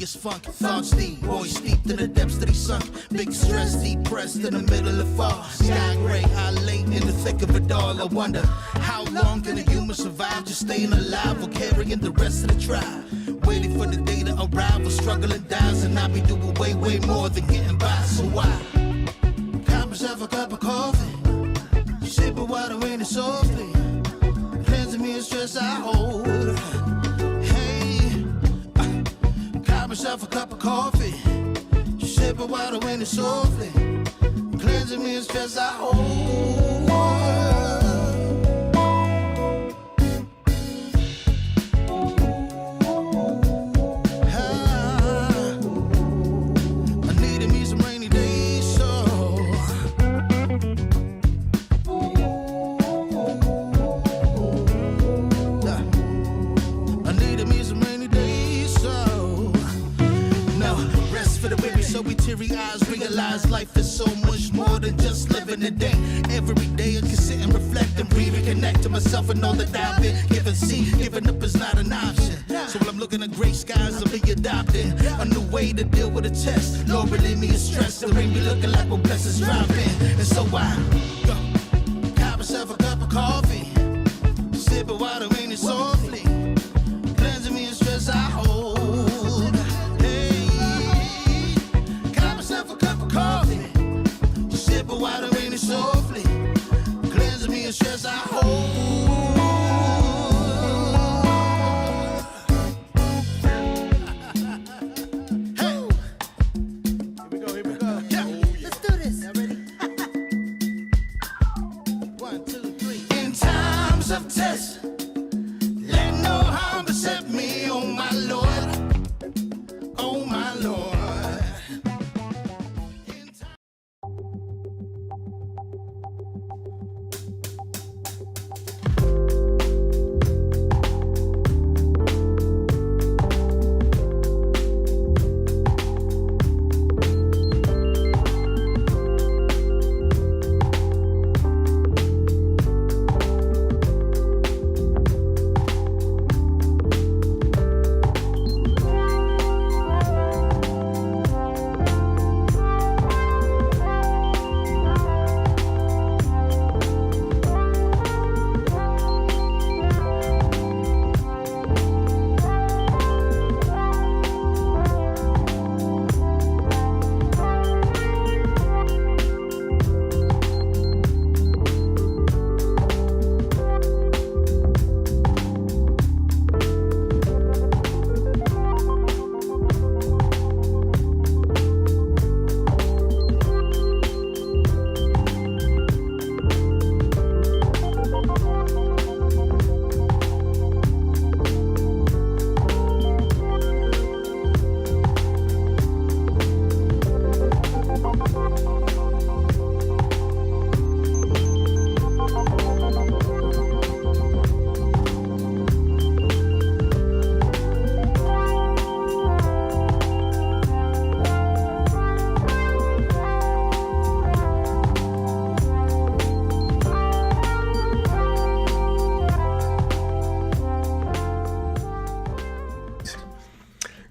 funkiest funk. Thoughts deep, boys steeped in the depths that he sunk. Big stress, depressed in the middle of fall. Sky gray, I late in the thick of it all. I wonder, how long can a human survive just staying alive or carrying the rest of the tribe? Waiting for the day to arrive or struggling dies, and I be doing way, way more than getting by. So why? Cop myself a cup of coffee, sip of water in it softly, cleansing me of stress I hold. Hey, cop myself a cup of coffee, sip of water in it softly, cleansing me of stress I hold. Eyes realize life is so much more than just living a day. Every day I can sit and reflect and breathe and connect to myself and all that I've been given. See, giving up is not an option. So when I'm looking at gray skies, I'll be adopting a new way to deal with a test. Lord, relieve me of stress. The rain be looking like when blessings dropping. And so I cop myself a cup of coffee, sip of water, rain it softly, cleansing me of stress I hold. Water rain it softly, cleanse me of stress I hold. Hey, here we go. Yeah. Let's do this. Y'all ready? 1, 2, 3. In times of test, let no harm beset me, oh my Lord, oh my Lord.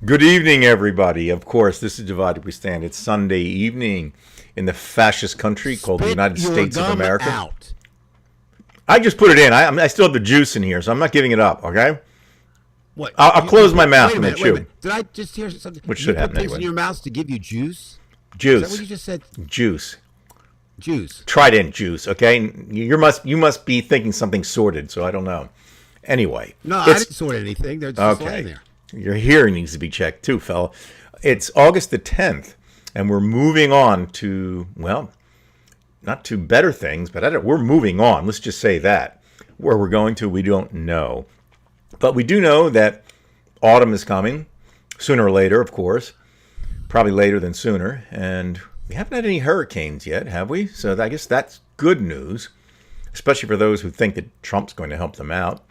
Good evening, everybody. Of course, this is Divided We Stand. It's Sunday evening in the fascist country called the United States of America. Out. I just put it in. I still have the juice in here, so I'm not giving it up, okay? What? I'll close my mouth and chew. Did I just hear something? Which should happen anyway. You put things in your mouth to give you juice? Juice. Is that what you just said? Juice. Juice. Trident juice, okay? You must be thinking something sordid, so I don't know. Anyway. No, I didn't sort anything. They're just laying there. Your hearing needs to be checked too, fella. It's August the 10th, and we're moving on to, well, not to better things, but we're moving on. Let's just say that. Where we're going to, we don't know. But we do know that autumn is coming, sooner or later, of course. Probably later than sooner. And we haven't had any hurricanes yet, have we? So I guess that's good news, especially for those who think that Trump's going to help them out.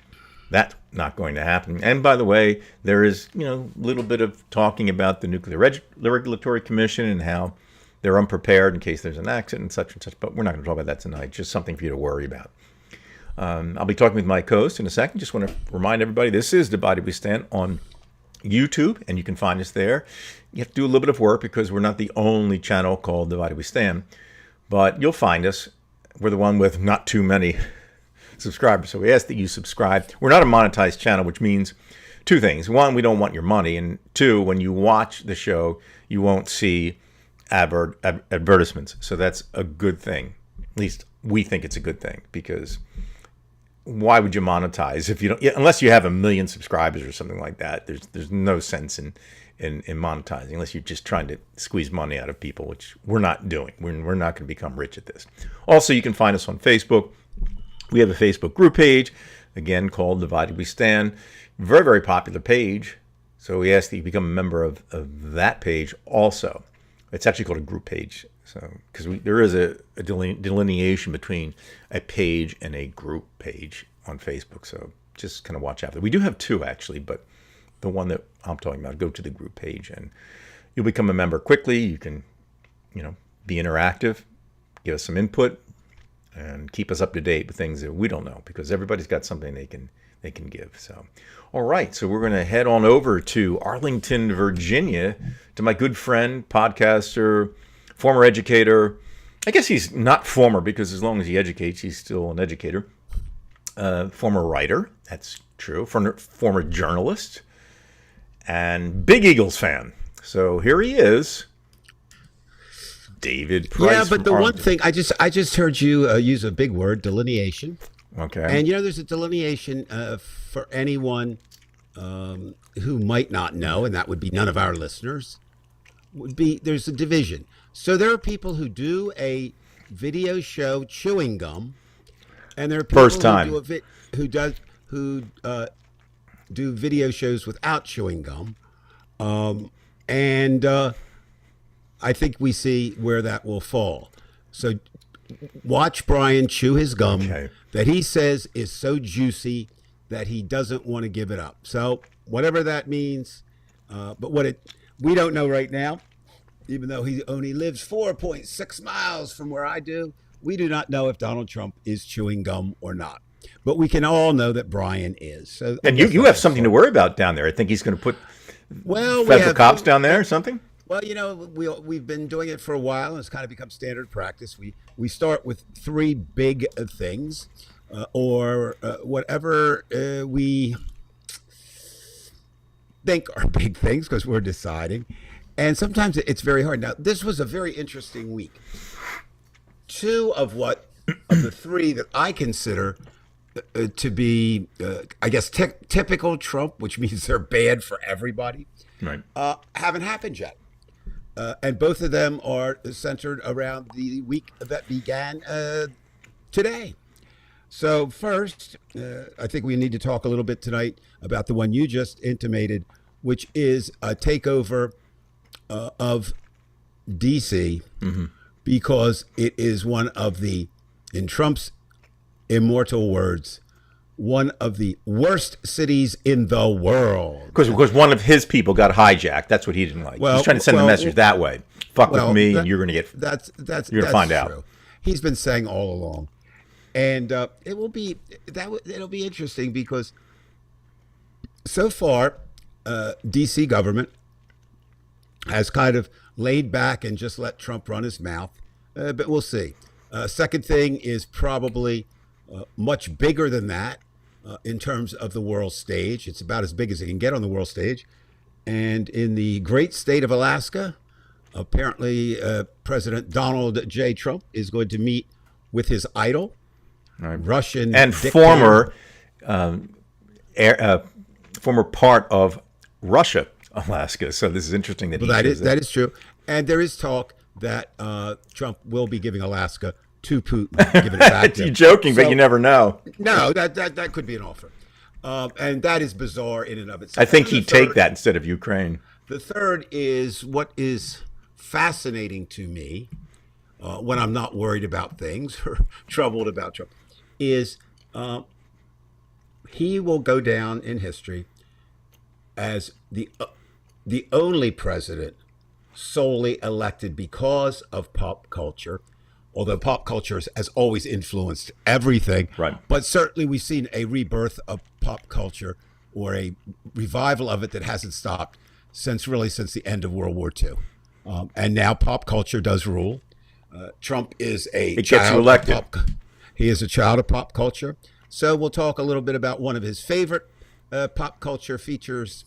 That's not going to happen. And by the way, there is, a little bit of talking about the Nuclear Regulatory Commission and how they're unprepared in case there's an accident and such. But we're not going to talk about that tonight. Just something for you to worry about. I'll be talking with my co-host in a second. Just want to remind everybody, this is Divided We Stand on YouTube, and you can find us there. You have to do a little bit of work because we're not the only channel called Divided We Stand, but you'll find us. We're the one with not too many subscribers, so we ask that you subscribe. We're not a monetized channel, which means two things. One, we don't want your money, and two, when you watch the show, you won't see advertisements. So that's a good thing. At least we think it's a good thing, because why would you monetize if you don't, unless you have 1 million subscribers or something like that? There's no sense in monetizing unless you're just trying to squeeze money out of people, which we're not doing. We're not going to become rich at this. Also, you can find us on Facebook. We have a Facebook group page, again, called Divided We Stand. Very, very popular page. So we ask that you become a member of that page also. It's actually called a group page. So, because there is a delineation between a page and a group page on Facebook. So just kind of watch out. We do have two, actually, but the one that I'm talking about, go to the group page and you'll become a member quickly. You can, be interactive, give us some input, and keep us up to date with things that we don't know, because everybody's got something they can give. So, all right. So we're going to head on over to Arlington, Virginia, to my good friend, podcaster, former educator. I guess he's not former, because as long as he educates, he's still an educator. Former writer. That's true. Former journalist. And big Eagles fan. So here he is. David Price. Yeah, but the one thing, I just heard you use a big word, delineation. Okay. And there's a delineation for anyone who might not know, and that would be none of our listeners. There's a division. So there are people who do a video show chewing gum, and there are people First time. who do video shows without chewing gum, and I think we see where that will fall. So watch Brian chew his gum that he says is so juicy that he doesn't want to give it up. So whatever that means, but we don't know right now, even though he only lives 4.6 miles from where I do, we do not know if Donald Trump is chewing gum or not. But we can all know that Brian is. So, and you have something to worry about down there. I think he's going to put federal cops down there or something. Well, we've been doing it for a while, and it's kind of become standard practice. We start with 3 big things, or whatever we think are big things, because we're deciding. And sometimes it's very hard. Now, this was a very interesting week. 2 of the 3 that I consider to be, I guess, typical Trump, which means they're bad for everybody, right? Haven't happened yet. And both of them are centered around the week that began today. So first, I think we need to talk a little bit tonight about the one you just intimated, which is a takeover of D.C., because it is one of the, in Trump's immortal words, one of the worst cities in the world. Because one of his people got hijacked. That's what he didn't like. He's trying to send a message that way. Fuck with me, and you're going to get. You're going to find out. He's been saying all along, and it'll be interesting, because so far, D.C. government has kind of laid back and just let Trump run his mouth, but we'll see. Second thing is probably much bigger than that in terms of the world stage. It's about as big as it can get on the world stage. And in the great state of Alaska, apparently President Donald J. Trump is going to meet with his idol, Russian and dictator. former part of Russia, Alaska. So this is interesting that that is true. And there is talk that Trump will be giving Alaska to Putin, giving it back to him. You're joking, but you never know. No, that could be an offer. And that is bizarre in and of itself. I think he'd take that instead of Ukraine. The third is what is fascinating to me when I'm not worried about things or troubled about Trump, is he will go down in history as the only president solely elected because of pop culture, although pop culture has always influenced everything. Right. But certainly we've seen a rebirth of pop culture or a revival of it that hasn't stopped since the end of World War II. And now pop culture does rule. Trump is a It gets child you elected. of he is a child of pop culture. So we'll talk a little bit about one of his favorite pop culture features,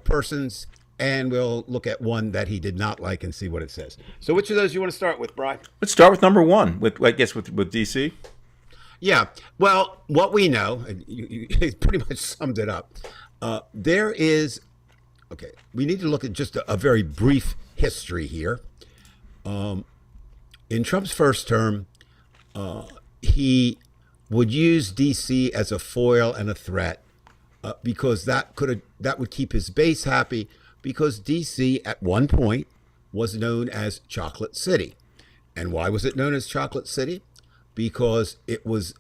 persons, and we'll look at one that he did not like and see what it says. So which of those you want to start with, Brian? Let's start with number one, with DC. Yeah. Well, what we know, and you pretty much summed it up. There is, okay, we need to look at just a very brief history here. In Trump's first term, he would use DC as a foil and a threat because that would keep his base happy, because DC at one point was known as Chocolate City. And why was it known as Chocolate City? Because it was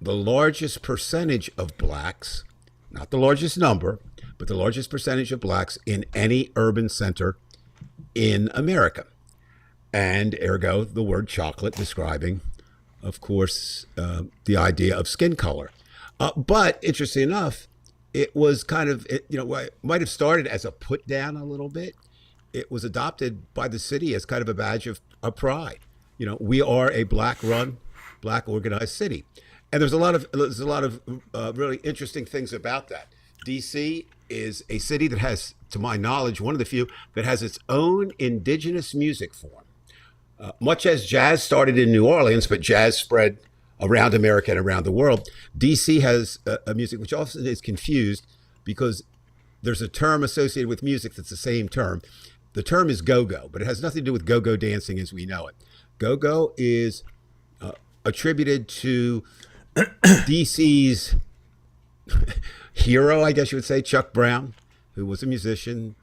the largest percentage of blacks, not the largest number, but the largest percentage of blacks in any urban center in America. And ergo, the word chocolate describing, of course, the idea of skin color. But interesting enough, it was kind of, it might have started as a put down a little bit. It was adopted by the city as kind of a badge of pride. We are a black-run, black organized city, and there's a lot of really interesting things about that. DC is a city that has, to my knowledge, one of the few that has its own indigenous music form. Much as jazz started in New Orleans, but jazz spread around America and around the world, DC has a music which often is confused because there's a term associated with music that's the same term. The term is go-go, but it has nothing to do with go-go dancing as we know it. Go-go is attributed to DC's hero, I guess you would say, Chuck Brown, who was a musician,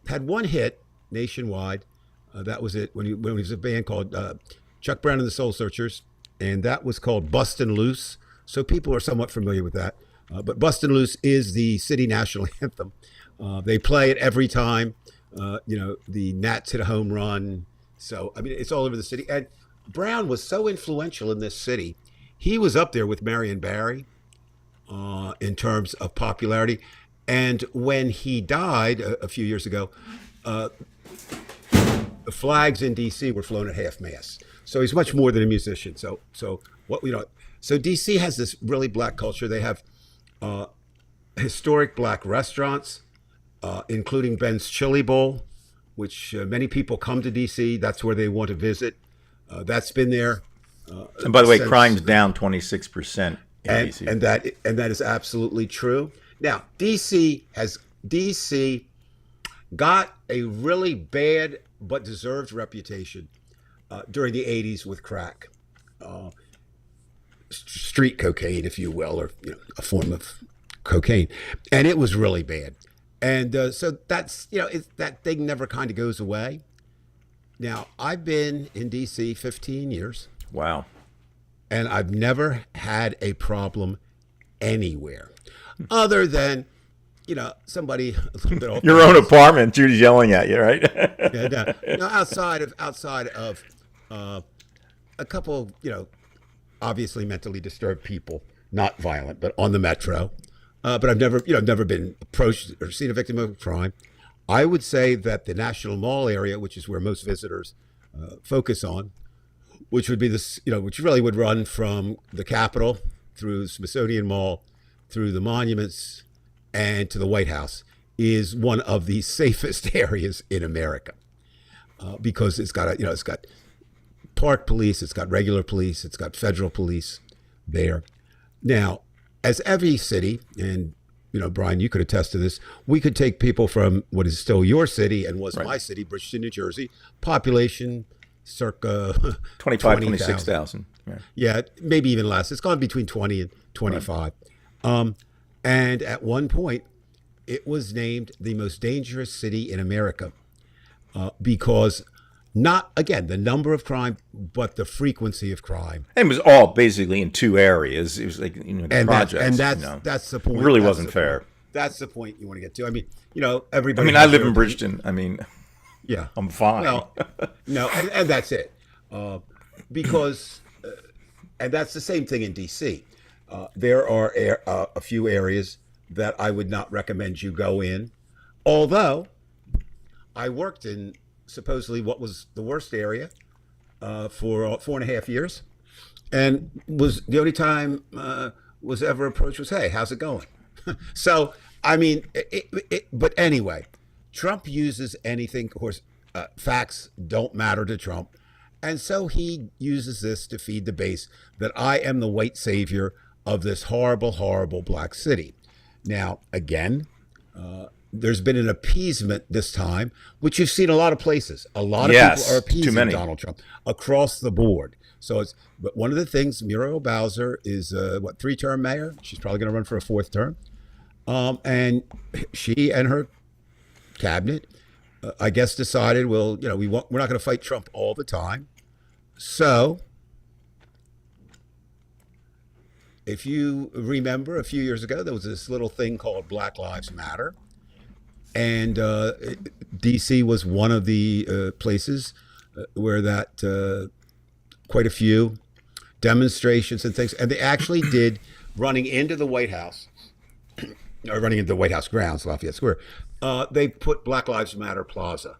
had one hit nationwide. That was it when he was a band called Chuck Brown and the Soul Searchers, and that was called Bustin' Loose. So people are somewhat familiar with that. But Bustin' Loose is the city national anthem. They play it every time. The Nats hit a home run. So, I mean, it's all over the city. And Brown was so influential in this city. He was up there with Marion Barry in terms of popularity. And when he died a few years ago, the flags in DC were flown at half mast. So he's much more than a musician. So DC has this really black culture. They have historic black restaurants, including Ben's Chili Bowl, which many people come to DC. That's where they want to visit. That's been there. And by the way, crime's down 26% in DC. And that is absolutely true. Now, DC got a really bad but deserved reputation during the 80s with crack, street cocaine, if you will, or a form of cocaine, and it was really bad. And so that's that thing never kind of goes away. Now, I've been in DC 15 years. Wow. And I've never had a problem anywhere other than somebody a little bit off Your own apartment, Judy's yelling at you, right? outside of a couple, obviously mentally disturbed people, not violent, but on the metro. But I've never been approached or seen a victim of crime. I would say that the National Mall area, which is where most visitors focus on, which would be this, which really would run from the Capitol through Smithsonian Mall, through the monuments, and to the White House, is one of the safest areas in America because it's got it's got park police, it's got regular police, it's got federal police there. Now, as every city, and Brian, you could attest to this, we could take people from what is still your city and was my city, Bridgeton, New Jersey, population circa 26,000. Yeah, maybe even less. It's gone between 20 and 25. Right. And at one point, it was named the most dangerous city in America because not, again, the number of crime, but the frequency of crime. And it was all basically in two areas. It was like, the and projects. That's the point. It really wasn't fair. That's the point you want to get to. I mean, everybody. I live in Bridgeton. Yeah, I'm fine. Well, no, and that's it. Because, and that's the same thing in DC. There are a few areas that I would not recommend you go in. Although I worked in supposedly what was the worst area for 4.5 years, and was the only time was ever approached was, "Hey, how's it going?" So I mean, but anyway, Trump uses anything. Of course, facts don't matter to Trump, and so he uses this to feed the base that I am the white savior of this horrible, horrible black city. Now, again, there's been an appeasement this time, which you've seen a lot of places. A lot of people are appeasing Donald Trump across the board. So it's, but one of the things, Muriel Bowser is what, 3-term mayor? She's probably going to run for a 4th term. And she and her cabinet, I guess, decided, well, you know, we're not going to fight Trump all the time. So if you remember, a few years ago, there was this little thing called Black Lives Matter. And D.C. was one of the places where that quite a few demonstrations and things. And they actually did, running into the White House, or running into the White House grounds, Lafayette Square, they put Black Lives Matter Plaza.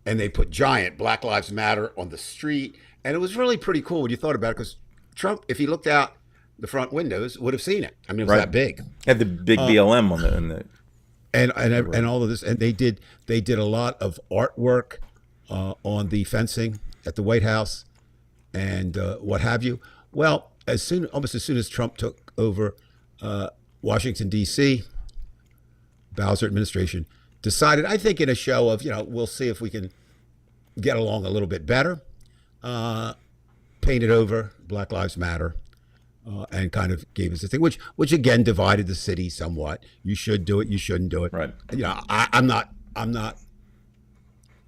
And they put giant Black Lives Matter on the street. And it was really pretty cool when you thought about it, because Trump, if he looked out the front windows, would have seen it. I mean, it was that big. Had the big BLM on the and all of this, and they did a lot of artwork on the fencing at the White House, and what have you. Well, almost as soon as Trump took over Washington D.C., Bowser administration decided, I think, in a show of, you know, we'll see if we can get along a little bit better, painted over Black Lives Matter. And kind of gave us a thing, which again divided the city somewhat. You should do it. You shouldn't do it. Right. You know, I'm not.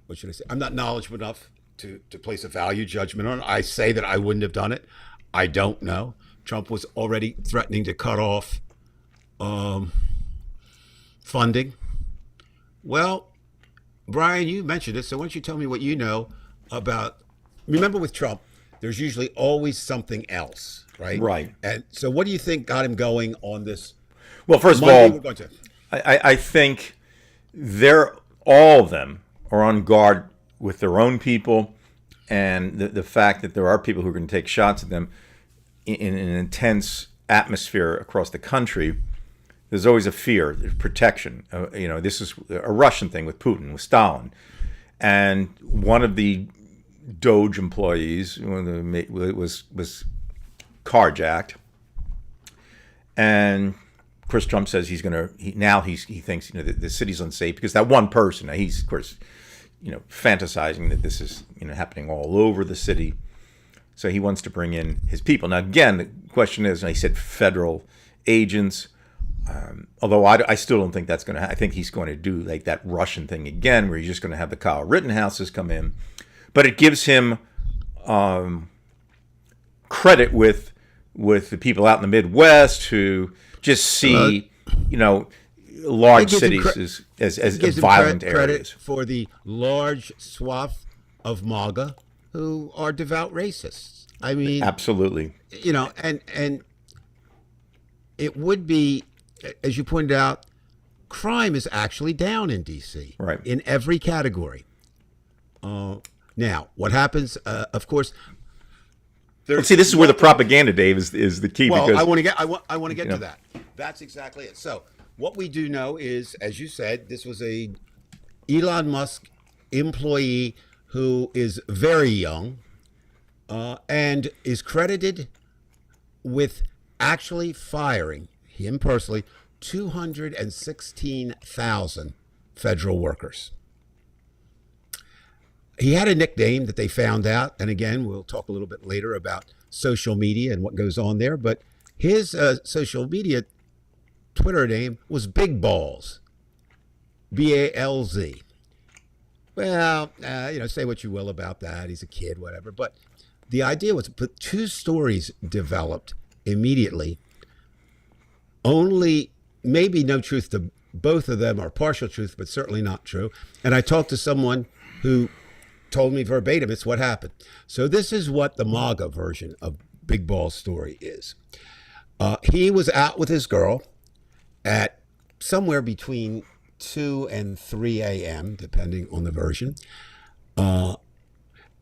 What should I say? I'm not knowledgeable enough to place a value judgment on it. I say that I wouldn't have done it. I don't know. Trump was already threatening to cut off funding. Well, Brian, you mentioned it, so why don't you tell me what you know about? Remember, with Trump, there's usually always something else. Right. Right. And so what do you think got him going on this? Well, first of all, I think all of them are on guard with their own people, and the fact that there are people who are going to take shots at them in an intense atmosphere across the country. There's always a fear, there's protection. You know, this is a Russian thing with Putin, with Stalin. And one of the Doge employees was carjacked, and Chris Trump says he thinks, you know, the city's unsafe because that one person. Now he's, of course, you know, fantasizing that this is, you know, happening all over the city, so he wants to bring in his people. Now again, the question is, and he said federal agents, although I still don't think that's going to. I think he's going to do like that Russian thing again, where he's just going to have the Kyle Rittenhouses come in, but it gives him credit with the people out in the Midwest who just see, you know, large cities as violent areas. Credit for the large swath of MAGA who are devout racists. I mean, absolutely. You know, and it would be, as you pointed out, crime is actually down in D.C. Right. In every category. Now, what happens? Of course. See, this is where the propaganda, Dave, is the key. Well, because I want to get to that. That's exactly it. So, what we do know is, as you said, this was a Elon Musk employee who is very young and is credited with actually firing, him personally, 216,000 federal workers. He had a nickname that they found out, and again, we'll talk a little bit later about social media and what goes on there, but his social media Twitter name was Big Balls, B-A-L-Z. Well, you know, say what you will about that. He's a kid, whatever. But the idea was, but 2 stories developed immediately. Only maybe no truth to both of them, or partial truth, but certainly not true. And I talked to someone who told me verbatim it's what happened. So this is what the MAGA version of Big Ball's story is. He was out with his girl at somewhere between 2 and 3 a.m., depending on the version.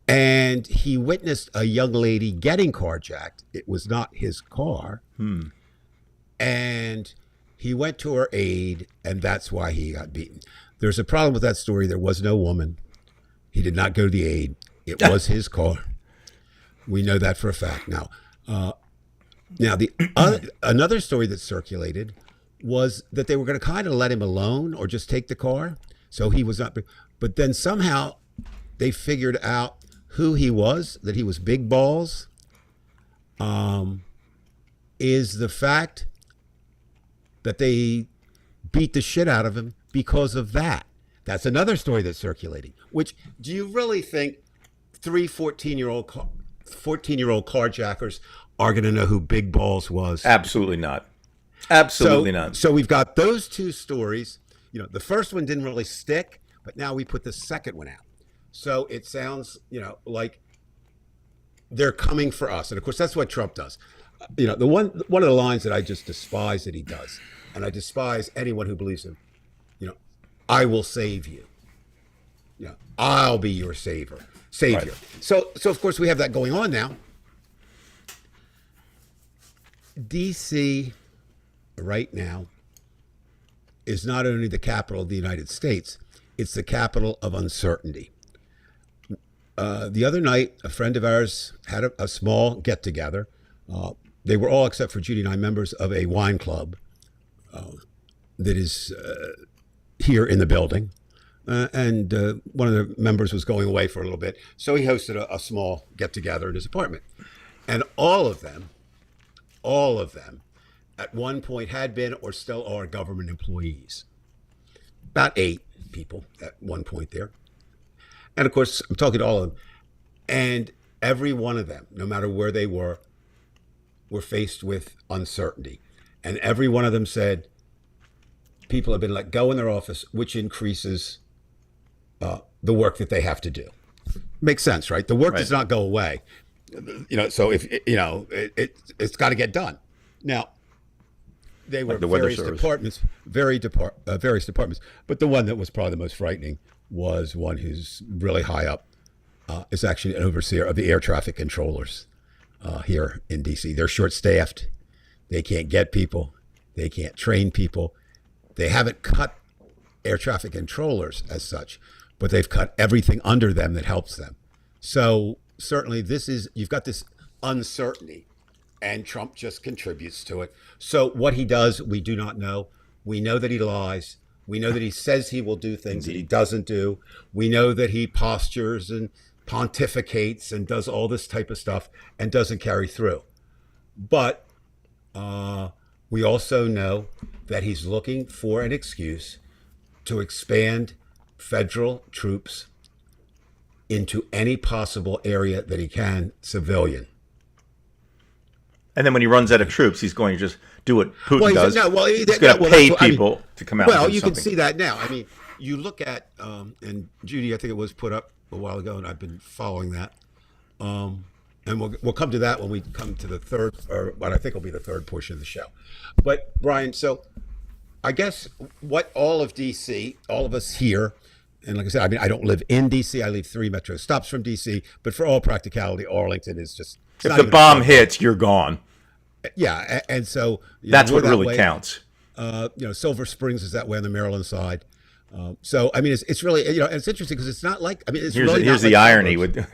And he witnessed a young lady getting carjacked. It was not his car. And he went to her aid, and that's why he got beaten. There's a problem with that story. There was no woman. He did not go to the aid. It was his car. We know that for a fact. Now, another story that circulated was that they were going to kind of let him alone or just take the car. So he was not. But then somehow they figured out who he was, that he was Big Balls, is the fact that they beat the shit out of him because of that. That's another story that's circulating. Which, do you really think 3 14-year-old carjackers are going to know who Big Balls was? Absolutely not. Absolutely not. So we've got those two stories. You know, the first one didn't really stick, but now we put the second one out. So it sounds, like they're coming for us. And of course, that's what Trump does. The one of the lines that I just despise that he does, and I despise anyone who believes him, I will save you. I'll be your savior. Right. So of course we have that going on now. DC right now is not only the capital of the United States, it's the capital of uncertainty. The other night, a friend of ours had a small get-together. They were all, except for Judy and I, members of a wine club that is here in the building. And one of the members was going away for a little bit. So he hosted a small get-together in his apartment. And all of them, at one point had been or still are government employees. About 8 people at one point there. And of course, I'm talking to all of them. And every one of them, no matter where they were faced with uncertainty. And every one of them said, people have been let go in their office, which increases the work that they have to do. Makes sense, right? The work does not go away. So if it's got to get done. Now, they were the weather various service. departments, various departments. But the one that was probably the most frightening was one who's really high up. Is actually an overseer of the air traffic controllers here in DC. They're short-staffed. They can't get people. They can't train people. They haven't cut air traffic controllers as such, but they've cut everything under them that helps them. So certainly you've got this uncertainty, and Trump just contributes to it. So what he does, we do not know. We know that he lies. We know that he says he will do things that he doesn't do. We know that he postures and pontificates and does all this type of stuff and doesn't carry through. But we also know that he's looking for an excuse to expand federal troops into any possible area that he can, civilian. And then when he runs out of troops, he's going to just do what Putin does. He's going to pay people to come out. Well, and do you something. can see that now. I mean, you look at, and Judy, I think it was put up a while ago, and I've been following that. And we'll come to that when we come to the third, or what I think will be the third portion of the show. But Brian, so I guess what all of DC, all of us here, and like I said, I mean, I don't live in DC. I leave 3 metro stops from DC, but for all practicality, Arlington is just. If the bomb hits, you're gone. Yeah, and so That's what that really way. counts. Silver Springs is that way on the Maryland side. So I mean, it's really and it's interesting because it's not like it's Here's really here's not the like irony suburbs.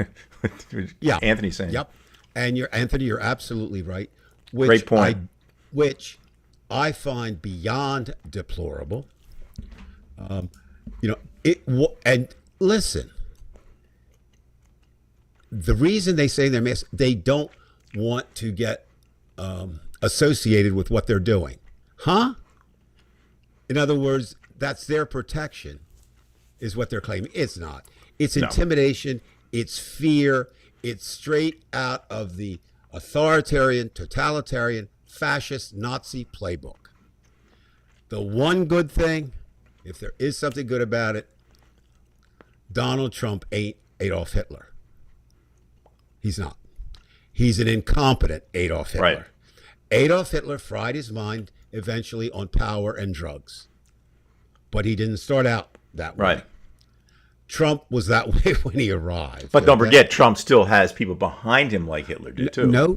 with Yeah, Anthony saying. Yep, and you're absolutely right. Great point. Which I find beyond deplorable. And listen, the reason they say they're masked, they don't want to get associated with what they're doing, huh? In other words, that's their protection, is what they're claiming. It's not. It's intimidation. It's fear. It's straight out of the authoritarian, totalitarian, fascist, Nazi playbook. The one good thing, if there is something good about it, Donald Trump ain't Adolf Hitler. He's not. He's an incompetent Adolf Hitler. Right. Adolf Hitler fried his mind eventually on power and drugs. but he didn't start out that way. Right. Trump was that way when he arrived. But don't forget, Trump still has people behind him like Hitler did too. No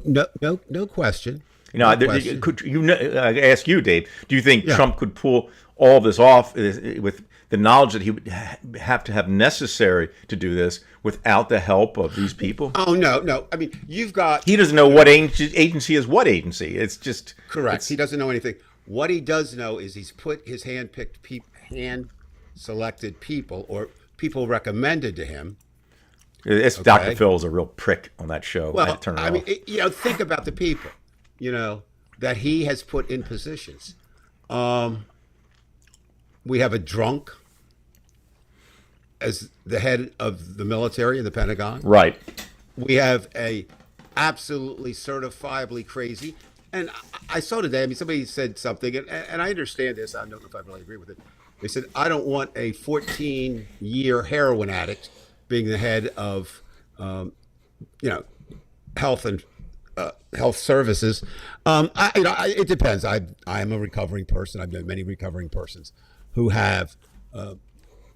question. You know, I ask you, Dave. Do you think Trump could pull all this off with the knowledge that he would have to have necessary to do this without the help of these people? Oh no. I mean, you've got. He doesn't know what agency is what agency. It's just correct. He doesn't know anything. What he does know is he's put his hand-selected people or people recommended to him. It's Okay. Dr. Phil is a real prick on that show. I had Well, to turn it I mean, off. think about the people, that he has put in positions. We have a drunk as the head of the military in the Pentagon. Right. We have a absolutely certifiably crazy. And I saw today, I mean, somebody said something, and I understand this. I don't know if I really agree with it. They said, I don't want a 14-year heroin addict being the head of, health and health services. It depends. I am a recovering person. I've known many recovering persons who have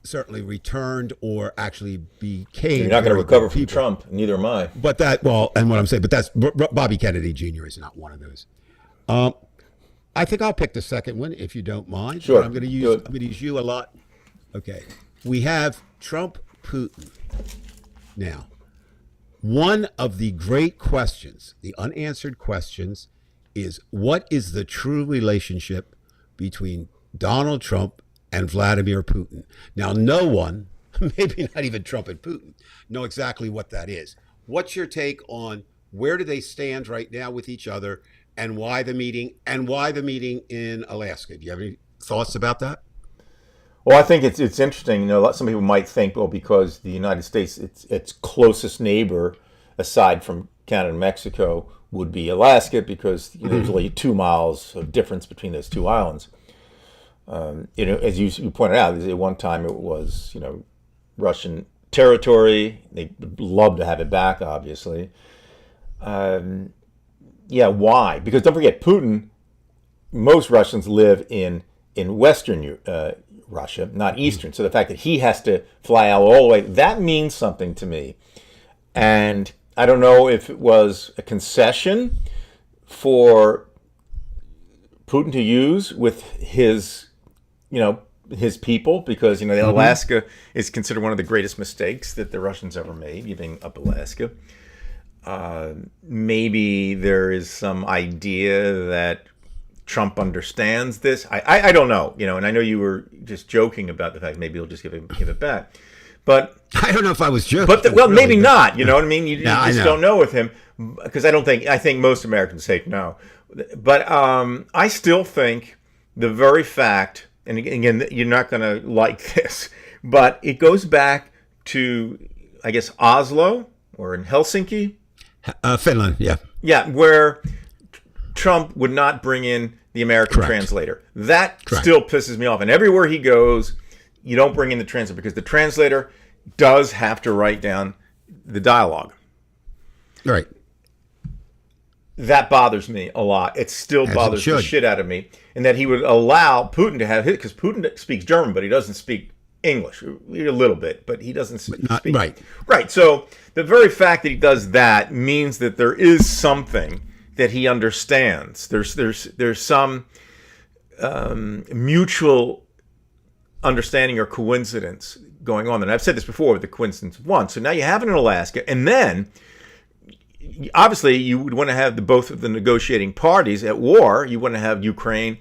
certainly returned or actually became. You're not going to very recover good from people. Trump. Neither am I. But and what I'm saying, but that's Bobby Kennedy Jr. is not one of those. I think I'll pick the second one if you don't mind. Sure. But I'm going to use you a lot. Okay. We have Trump, Putin. Now, one of the great questions, the unanswered questions, is what is the true relationship between Donald Trump and Vladimir Putin? Now, no one, maybe not even Trump and Putin, know exactly what that is. What's your take on where do they stand right now with each other, and why the meeting in Alaska? Do you have any thoughts about that? Well, I think it's interesting. Some people might think, well, because the United States, its closest neighbor, aside from Canada and Mexico, would be Alaska, because there's only 2 miles of difference between those two islands. As you pointed out, at one time it was Russian territory. They'd love to have it back, obviously. Why? Because don't forget, Putin. Most Russians live in Western Russia, not Eastern. So the fact that he has to fly out all the way, that means something to me. And I don't know if it was a concession for Putin to use with his people, because Alaska is considered one of the greatest mistakes that the Russians ever made, giving up Alaska. Maybe there is some idea that Trump understands this. I don't know, and I know you were just joking about the fact maybe he'll just give it back, but I don't know if I was joking. But maybe not. You know what I mean? You No, I just know. don't know with him, because I think most Americans say no. But I still think the very fact, and again, you're not going to like this, but it goes back to, I guess, Oslo or in Helsinki. Finland, yeah. Yeah, where Trump would not bring in the American Correct. translator. That Correct. still pisses me off. And everywhere he goes, you don't bring in the translator, because the translator does have to write down the dialogue. Right. That bothers me a lot. It still As it bothers the should. shit out of me. And that he would allow Putin to have it, because Putin speaks German, but he doesn't speak English. A little bit, but he doesn't speak. Right. Right. So the very fact that he does that means that there is something that he understands. There's some mutual understanding or coincidence going on. And I've said this before with the coincidence of one. So now you have it in Alaska, and then obviously you would want to have both of the negotiating parties at war. You want to have Ukraine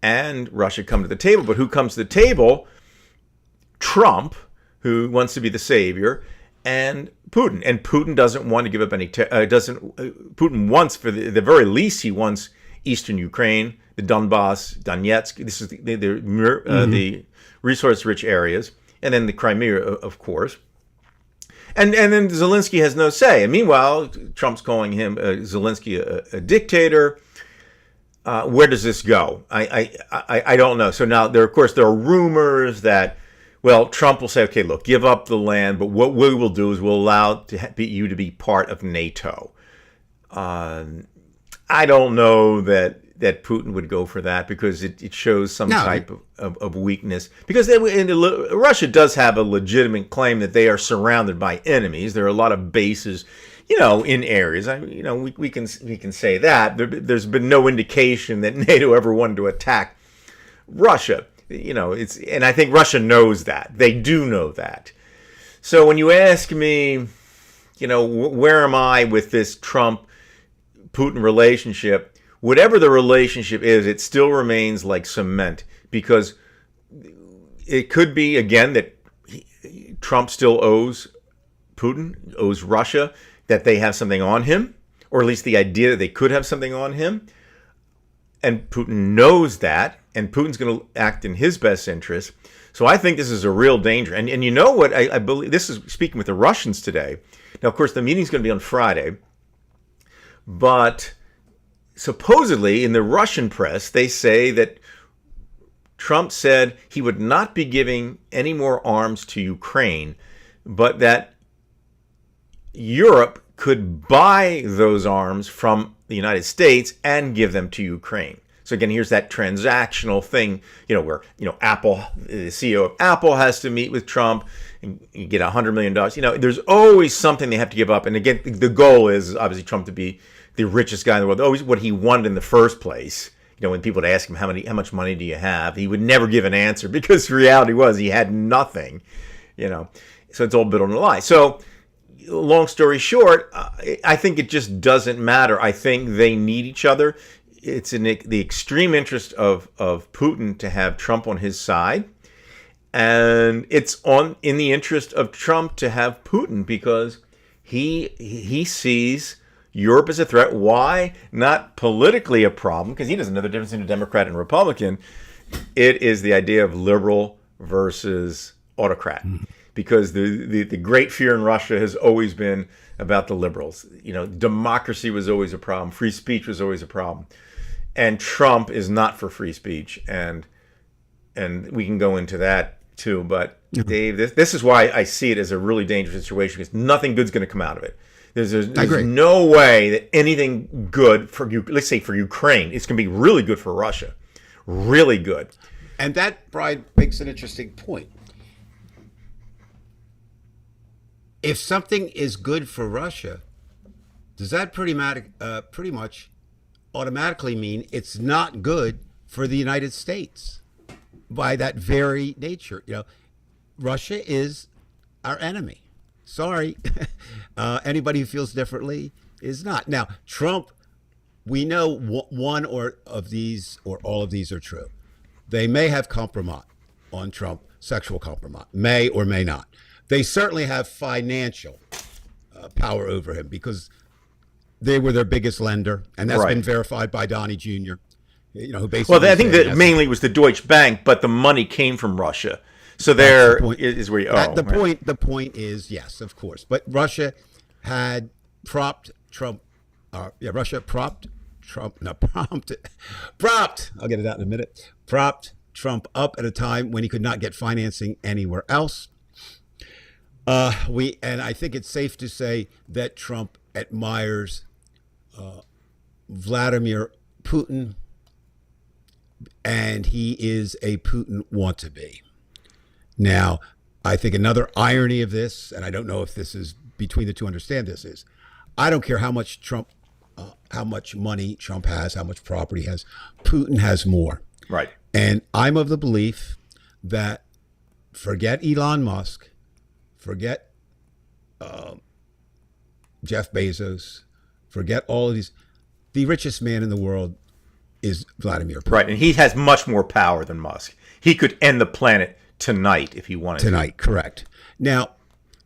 and Russia come to the table. But who comes to the table? Trump, who wants to be the savior, and Putin. And Putin doesn't want to give up any. Putin wants, for the very least, he wants eastern Ukraine, the Donbass, Donetsk. This is the resource-rich areas, and then the Crimea, of course. And then Zelensky has no say. And meanwhile, Trump's calling him Zelensky a dictator. Where does this go? I don't know. So now there are rumors that, well, Trump will say, okay, look, give up the land, but what we will do is we'll allow you to be part of NATO. I don't know that that Putin would go for that because it shows some No. type of weakness. Because Russia does have a legitimate claim that they are surrounded by enemies. There are a lot of bases, in areas. We can say that there's been no indication that NATO ever wanted to attack Russia. And I think Russia knows that. They do know that. So when you ask me, where am I with this Trump-Putin relationship? Whatever the relationship is, it still remains like cement, because it could be, again, that Trump still owes Putin, owes Russia, that they have something on him, or at least the idea that they could have something on him. And Putin knows that, and Putin's going to act in his best interest. So I think this is a real danger. And you know what? I believe, this is speaking with the Russians today. Now, of course, the meeting's going to be on Friday, but supposedly in the Russian press, they say that Trump said he would not be giving any more arms to Ukraine, but that Europe could buy those arms from the United States and give them to Ukraine. So again, here's that transactional thing, where, Apple, the CEO of Apple has to meet with Trump and you get $100 million. There's always something they have to give up. And again, the goal is obviously Trump to be the richest guy in the world. Always what he wanted in the first place. When people would ask him, how much money do you have? He would never give an answer, because the reality was he had nothing, So it's all built on a lie. So long story short, I think it just doesn't matter. I think they need each other. It's in the extreme interest of Putin to have Trump on his side, and it's in the interest of Trump to have Putin, because he sees Europe as a threat. Why? Not politically a problem, because he doesn't know the difference between a Democrat and Republican. It is the idea of liberal versus autocrat. Because the great fear in Russia has always been about the liberals. Democracy was always a problem. Free speech was always a problem. And Trump is not for free speech. And we can go into that too. But Dave, this is why I see it as a really dangerous situation, because nothing good's going to come out of it. There's no way that anything good for you, let's say for Ukraine, it's going to be really good for Russia. Really good. And that, Brian, makes an interesting point. If something is good for Russia, does that pretty much automatically mean it's not good for the United States? By that very nature, Russia is our enemy. Sorry, anybody who feels differently is not. Now, Trump, we know one or of these or all of these are true. They may have compromise on Trump, sexual compromise, may or may not. They certainly have financial power over him, because they were their biggest lender, and that's been verified by Donnie Jr. Who basically. Well, I think that mainly it was the Deutsche Bank, but the money came from Russia. So is where you The point is, yes, of course, but Russia had propped Trump. Russia propped Trump. No, propped. I'll get it out in a minute. Propped Trump up at a time when he could not get financing anywhere else. And I think it's safe to say that Trump admires Vladimir Putin, and he is a Putin wannabe. Now, I think another irony of this, and I don't know if this is between the two understand this, is I don't care how much money Trump has, how much property he has, Putin has more. Right. And I'm of the belief that forget Elon Musk, forget Jeff Bezos, forget all of these. The richest man in the world is Vladimir Putin. Right, and he has much more power than Musk. He could end the planet tonight if he wanted to. Correct. Now,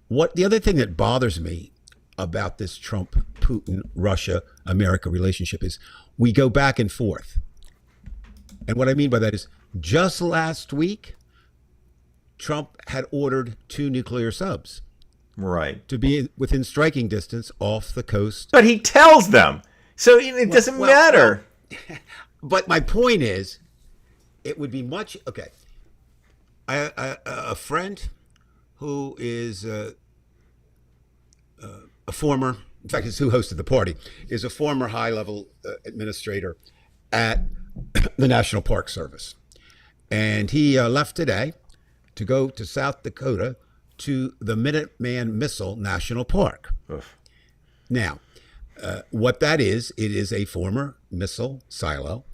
the other thing that bothers me about this Trump, Putin, Russia, America relationship is we go back and forth. And what I mean by that is just last week, Trump had ordered 2 nuclear subs. Right. To be within striking distance off the coast. But he tells them. So it doesn't matter. But my point is, it would be much... Okay. A friend who is a former... In fact, it's who hosted the party, is a former high-level administrator at the National Park Service. And he left today to go to South Dakota to the Minuteman Missile National Park. Oof. Now, what that is, it is a former missile silo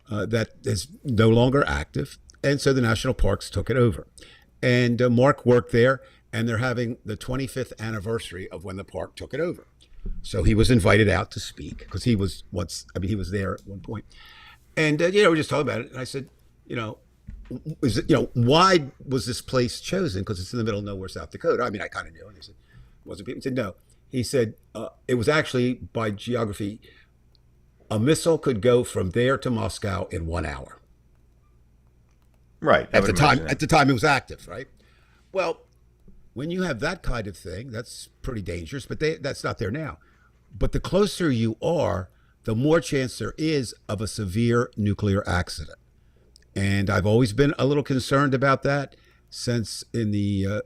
that is no longer active. And so the national parks took it over. And Mark worked there, and they're having the 25th anniversary of when the park took it over. So he was invited out to speak because he was he was there at one point. And, we're just talking about it. And I said, why was this place chosen? Because it's in the middle of nowhere, South Dakota. I mean, I kind of knew. And he said, wasn't people? He said, no. He said, it was actually by geography. A missile could go from there to Moscow in 1 hour. Right. At the time it was active, right? Well, when you have that kind of thing, that's pretty dangerous, but that's not there now. But the closer you are, the more chance there is of a severe nuclear accident. And I've always been a little concerned about that since in the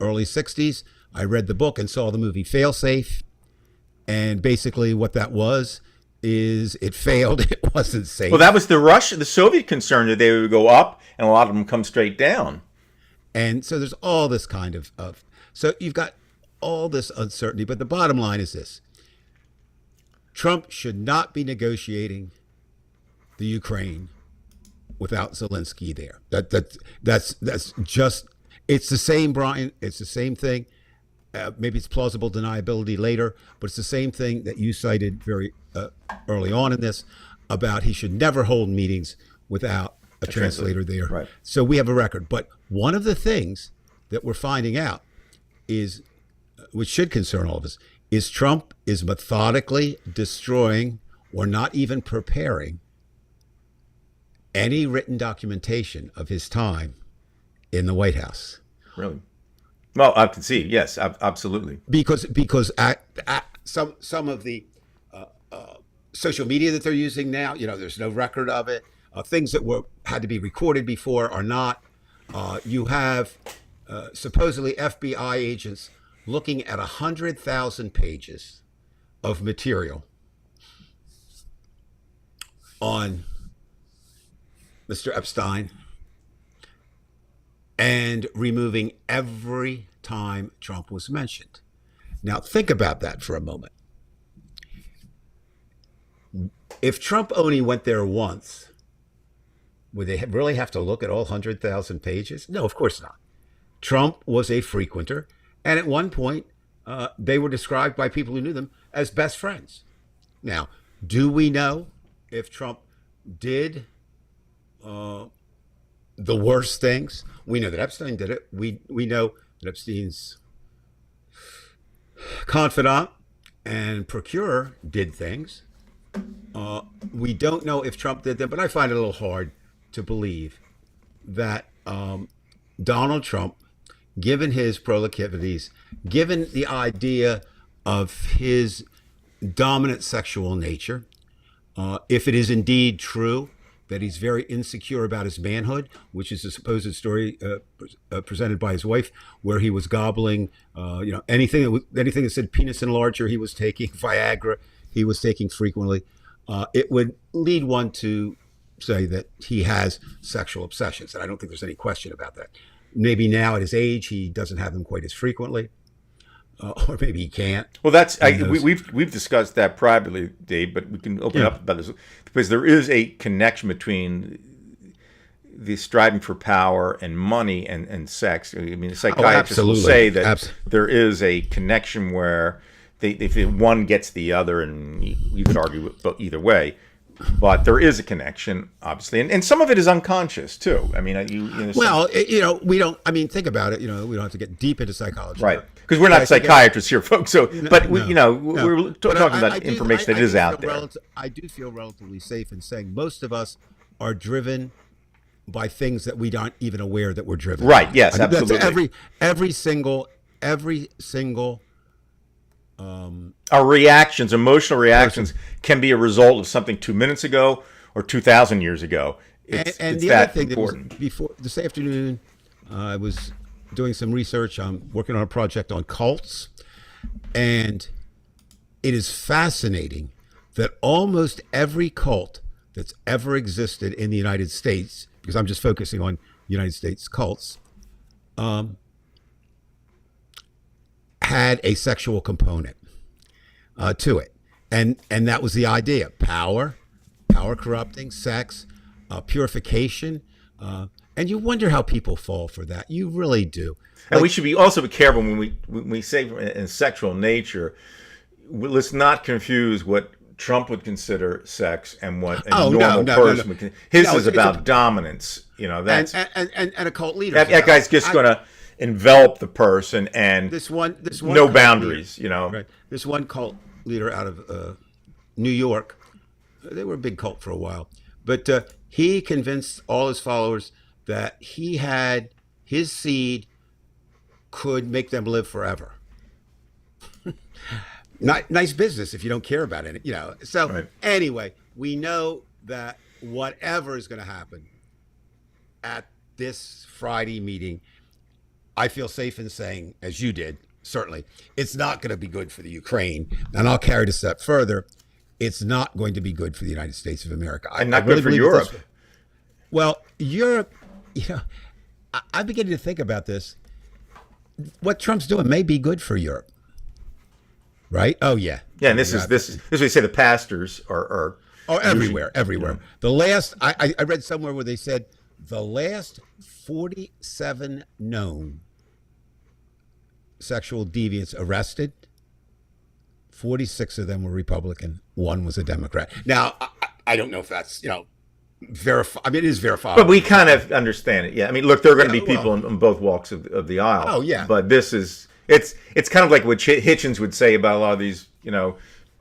early 60s. I read the book and saw the movie Failsafe. And basically what that was is it failed. It wasn't safe. Well, that was the Soviet concern that they would go up and a lot of them come straight down. And so there's all this kind of so you've got all this uncertainty. But the bottom line is this. Trump should not be negotiating the Ukraine without Zelensky there. That's just, it's the same, Brian. It's the same thing. Maybe it's plausible deniability later, but it's the same thing that you cited very early on in this about he should never hold meetings without a translator there. Right. So we have a record. But one of the things that we're finding out is, which should concern all of us, is Trump is methodically destroying or not even preparing any written documentation of his time in the White House. Really? Well, I can see. Yes, absolutely. Because some of the social media that they're using now, there's no record of it. Things that had to be recorded before are not. You have supposedly FBI agents looking at 100,000 pages of material on Mr. Epstein and removing every time Trump was mentioned. Now, think about that for a moment. If Trump only went there once, would they really have to look at all 100,000 pages? No, of course not. Trump was a frequenter, and at one point, they were described by people who knew them as best friends. Now, do we know if Trump did the worst things? We know that Epstein did it. We know that Epstein's confidant and procurer did things. We don't know if Trump did them, but I find it a little hard to believe that Donald Trump, given his proclivities, given the idea of his dominant sexual nature, if it is indeed true that he's very insecure about his manhood, which is a supposed story presented by his wife, where he was gobbling, anything that said penis enlarger, he was taking Viagra, he was taking frequently. It would lead one to say that he has sexual obsessions, and I don't think there's any question about that. Maybe now at his age, he doesn't have them quite as frequently, or maybe he can't. Well, we've discussed that privately, Dave, but we can open up about this because there is a connection between the striving for power and money and sex. I mean, psychiatrists will say that there is a connection where if one gets the other, and you could argue either way. But there is a connection, obviously, and some of it is unconscious too. I mean, we don't. I mean, think about it. We don't have to get deep into psychology, right? Because we're not psychiatrists here, folks. So, we're talking about information that is out there. I do feel relatively safe in saying most of us are driven by things that we aren't even aware that we're driven. Right? By. Yes, absolutely. Every single. Our reactions, emotional reactions, can be a result of something 2 minutes ago or 2,000 years ago. It's the other thing important. That was before this afternoon, I was doing some research. I'm working on a project on cults, and it is fascinating that almost every cult that's ever existed in the United States, because I'm just focusing on United States cults, had a sexual component to it, and that was the idea: power corrupting, sex, purification, and you wonder how people fall for that. You really do. And we should also be careful when we say in sexual nature. Let's not confuse what Trump would consider sex and what a normal person would consider. His is about dominance. That's and a cult leader. That guy's just going to envelop the person, and this one no boundaries. Right. This one cult leader out of New York. They were a big cult for a while, but he convinced all his followers that he had his seed could make them live forever. Nice business if you don't care about it, So right. Anyway, we know that whatever is going to happen at this Friday meeting, I feel safe in saying, as you did, certainly, it's not going to be good for the Ukraine. And I'll carry it a step further. It's not going to be good for the United States of America. And not good for Europe. Well, Europe, I'm beginning to think about this. What Trump's doing may be good for Europe. Right? Oh, yeah. Yeah, and this is we say the pastors are everywhere. The last, I read somewhere where they said the last 47 known sexual deviants arrested, 46 of them were Republican, one was a Democrat. Now, I don't know if that's, verified. I mean, it is verified. But we kind of understand it. Yeah. I mean, look, there are going to be people on both walks of the aisle. Oh, yeah. But this is, it's kind of like what Hitchens would say about a lot of these,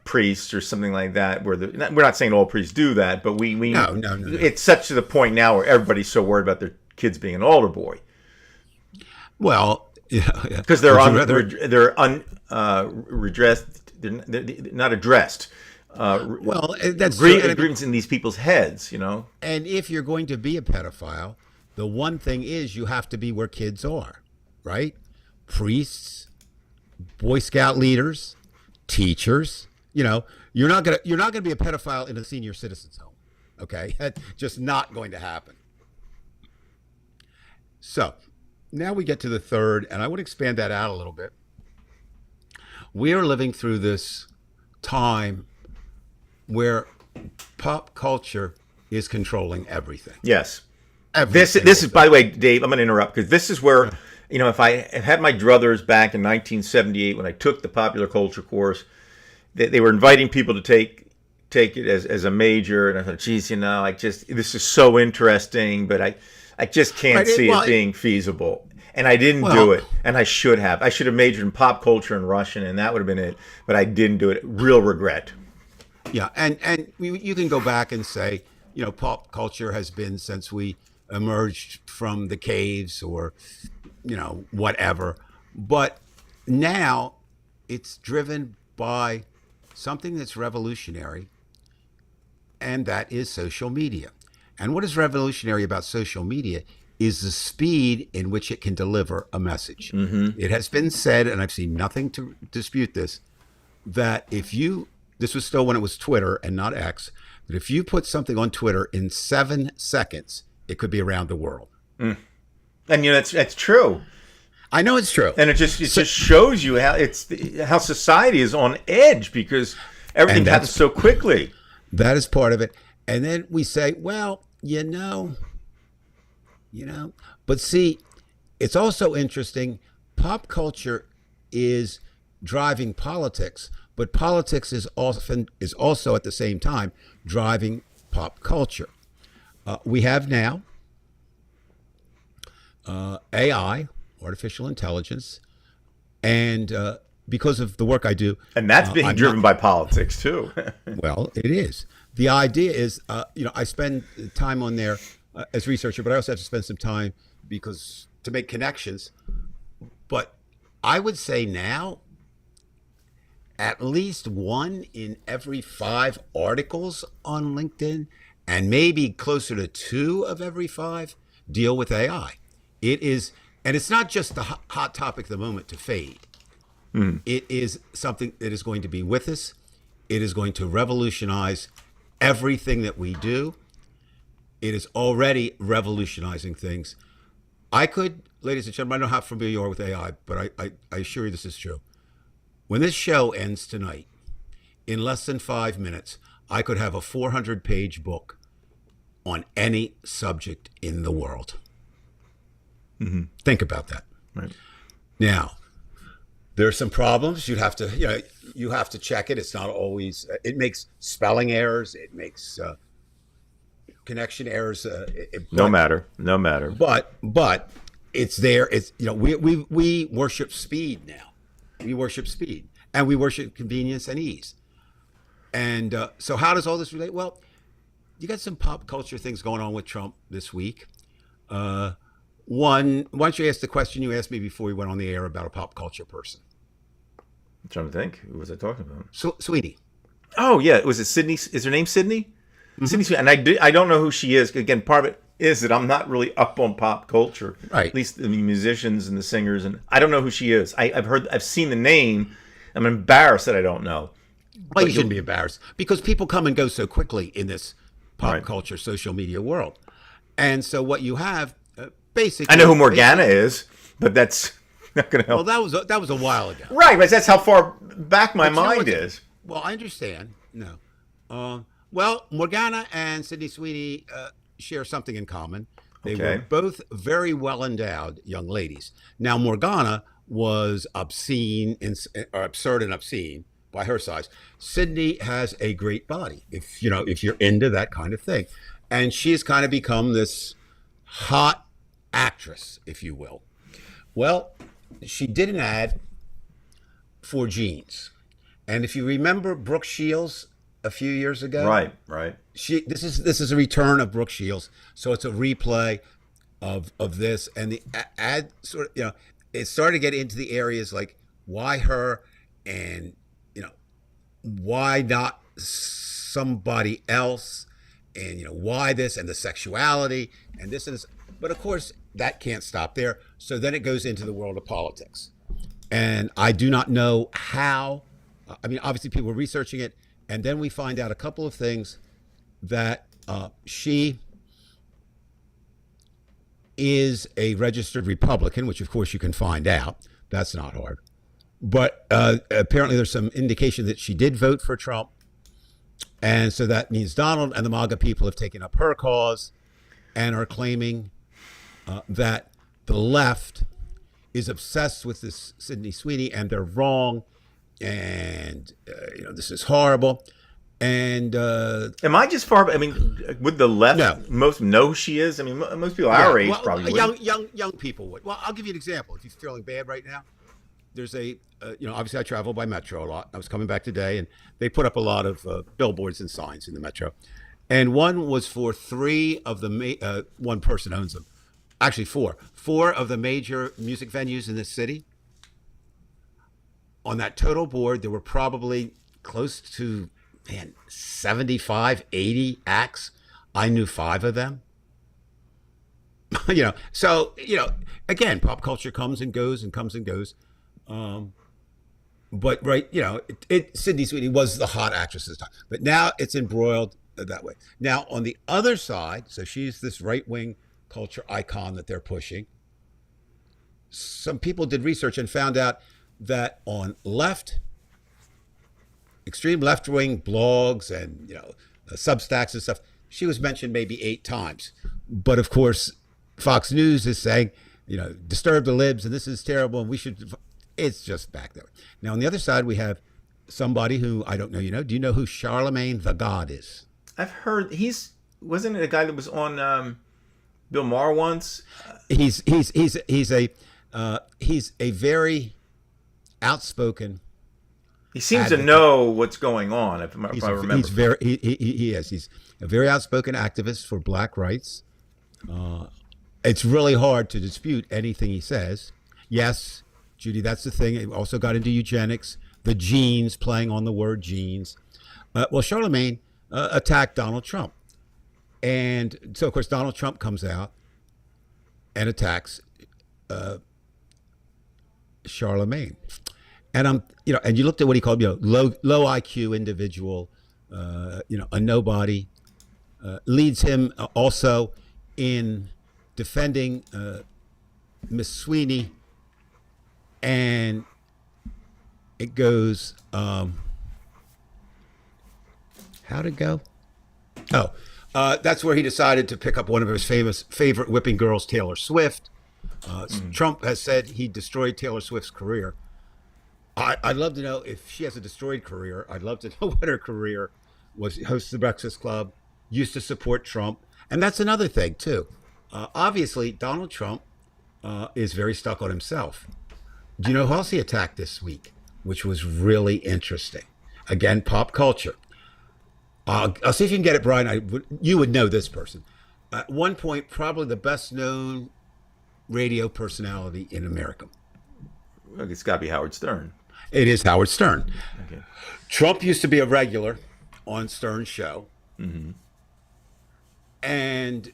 priests or something like that, where we're not saying all priests do that, but we No. It's such to the point now where everybody's so worried about their kids being an altar boy. Well, because they're redressed, they're not addressed. Well, that's agreements in these people's heads, And if you're going to be a pedophile, the one thing is you have to be where kids are, right? Priests, Boy Scout leaders, teachers. You're not gonna be a pedophile in a senior citizens home. Okay, that's just not going to happen. So now we get to the third, and I would expand that out a little bit. We are living through this time where pop culture is controlling everything. Yes. This is, by the way, Dave, I'm going to interrupt because this is where, if I had my druthers back in 1978 when I took the popular culture course, they were inviting people to take it as a major, and I thought, geez, this is so interesting, but I just can't see it being feasible. And I didn't do it, and I should have. I should have majored in pop culture and Russian, and that would have been it. But I didn't do it. Real regret. Yeah, and you can go back and say, pop culture has been since we emerged from the caves or, whatever. But now it's driven by something that's revolutionary, and that is social media. And what is revolutionary about social media is the speed in which it can deliver a message. Mm-hmm. It has been said, and I've seen nothing to dispute this, that this was still when it was Twitter and not X, that if you put something on Twitter in 7 seconds, it could be around the world. Mm. And that's true. I know it's true. And it just shows you how society is on edge because everything happens so quickly. That is part of it. And then we say, well, but see, it's also interesting. Pop culture is driving politics, but politics is also at the same time driving pop culture. We have now AI, artificial intelligence, and because of the work I do, and that's being driven by politics too. Well, it is. The idea is, I spend time on there as researcher, but I also have to spend some time to make connections. But I would say now, at least 1 in every 5 articles on LinkedIn, and maybe closer to 2 of every 5 deal with AI. It is, and it's not just the hot topic of the moment to fade. Mm. It is something that is going to be with us. It is going to revolutionize everything that we do. It is already revolutionizing things. I could, ladies and gentlemen, I don't know how familiar you are with AI, but I assure you this is true. When this show ends tonight, in less than 5 minutes, I could have a 400-page book on any subject in the world. Think about that. Right. Now, there are some problems. You have to check it. It's not always. It makes spelling errors. It makes connection errors. No matter. But it's there. It's we worship speed now. We worship speed, and we worship convenience and ease. And so, how does all this relate? Well, you got some pop culture things going on with Trump this week. One, why don't you ask the question you asked me before we went on the air about a pop culture person? I'm trying to think. Who was I talking about? So, Sweetie. Oh yeah, was it Sydney? Is her name Sydney? Sydney Sweetie. And I don't know who she is. Again, part of it is that I'm not really up on pop culture. Right. At least the musicians and the singers, and I don't know who she is. I've seen the name. I'm embarrassed that I don't know. Well, you shouldn't be embarrassed because people come and go so quickly in this pop culture, social media world. And so what you have, basically... I know who Morgana is, but that's not going to help. Well, that was a while ago. Right, but that's how far back my mind is. Well, I understand. No. Well, Morgana and Sydney Sweeney share something in common. They were both very well-endowed young ladies. Now, Morgana was obscene or absurd and obscene by her size. Sydney has a great body, if you're into that kind of thing. And she's kind of become this hot actress, if you will. Well, she did an ad for jeans. And if you remember Brooke Shields a few years ago. Right. This is a return of Brooke Shields. So it's a replay of this. And the ad sort of, it started to get into the areas like why her and why not somebody else, and why this, and the sexuality and this and this. But of course that can't stop there. So then it goes into the world of politics, and I do not know how. I mean, obviously people were researching it, and then we find out a couple of things that she is a registered Republican, which of course you can find out. That's not hard. But apparently there's some indication that she did vote for Trump. And so that means Donald and the MAGA people have taken up her cause and are claiming that the left is obsessed with this Sydney Sweeney, and they're wrong. And, this is horrible. And am I just far? I mean, would the left most know who she is? I mean, most people our age probably would. Young people would. Well, I'll give you an example. If you're feeling bad right now, there's obviously I travel by Metro a lot. I was coming back today, and they put up a lot of billboards and signs in the Metro. And one was for three of the, one person owns them. Actually, four of the major music venues in this city. On that total board, there were probably close to, 75, 80 acts. I knew 5 of them. So, again, pop culture comes and goes and comes and goes. But Sydney Sweeney was the hot actress this time, but now it's embroiled that way. Now on the other side, so she's this right-wing culture icon that they're pushing. Some people did research and found out that on extreme left-wing blogs and Substacks and stuff, she was mentioned maybe 8 times. But of course, Fox News is saying, disturb the libs and this is terrible and we should. It's just back there. Now, on the other side, we have somebody who I don't know. Do you know who Charlemagne the God is? I've heard wasn't it a guy that was on Bill Maher once? He's a very outspoken. He seems to know what's going on. If I remember, He is. He's a very outspoken activist for Black rights. It's really hard to dispute anything he says. Yes. Judy, that's the thing. It also got into eugenics, the genes, playing on the word genes. Well, Charlemagne attacked Donald Trump. And so, of course, Donald Trump comes out and attacks Charlemagne. And and you looked at what he called, low IQ individual, a nobody, leads him also in defending Miss Sweeney, and it goes, how'd it go? Oh, that's where he decided to pick up one of his favorite whipping girls, Taylor Swift. Trump has said he destroyed Taylor Swift's career. I'd love to know if she has a destroyed career. I'd love to know what her career was. Hosts the Breakfast Club, used to support Trump. And that's another thing, too. Obviously, Donald Trump is very stuck on himself. Do you know who else he attacked this week, which was really interesting? Again, pop culture. I'll see if you can get it, Brian. You would know this person. At one point, probably the best known radio personality in America. Well, it's got to be Howard Stern. It is Howard Stern. Okay. Trump used to be a regular on Stern's show. Mm-hmm. And